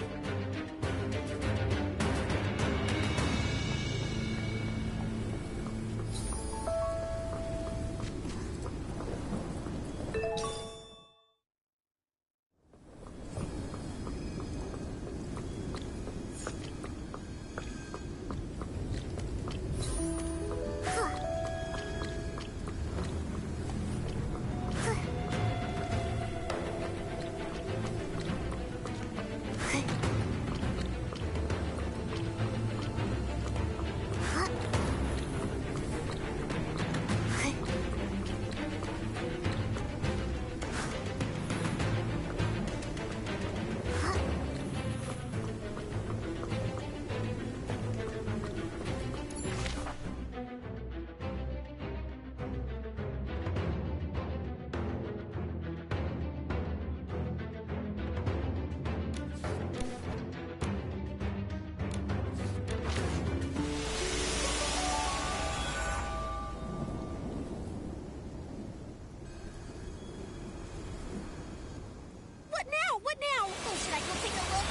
What now? Oh, should I go take a look?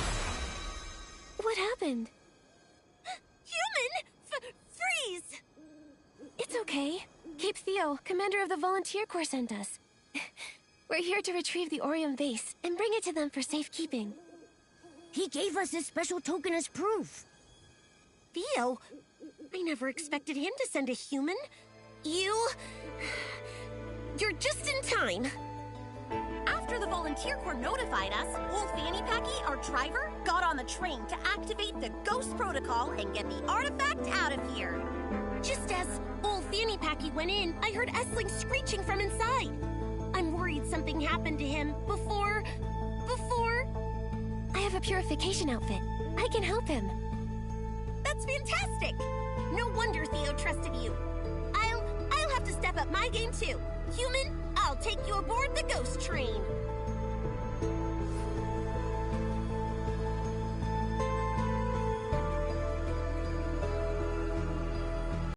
What happened? Human! Freeze! It's okay. Cape Theo, commander of the Volunteer Corps, sent us. We're here to retrieve the Orion vase and bring it to them for safekeeping. He gave us this special token as proof. Theo? I never expected him to send a human. You're just in time. After the Volunteer Corps notified us, Old Fanny Packy, our driver, got on the train to activate the Ghost Protocol and get the artifact out of here. Just as Old Fanny Packy went in, I heard Essling screeching from inside. I'm worried something happened to him before... I have a purification outfit. I can help him. That's fantastic! No wonder Theo trusted you. I'll have to step up my game too. Human, I'll take you aboard the ghost train.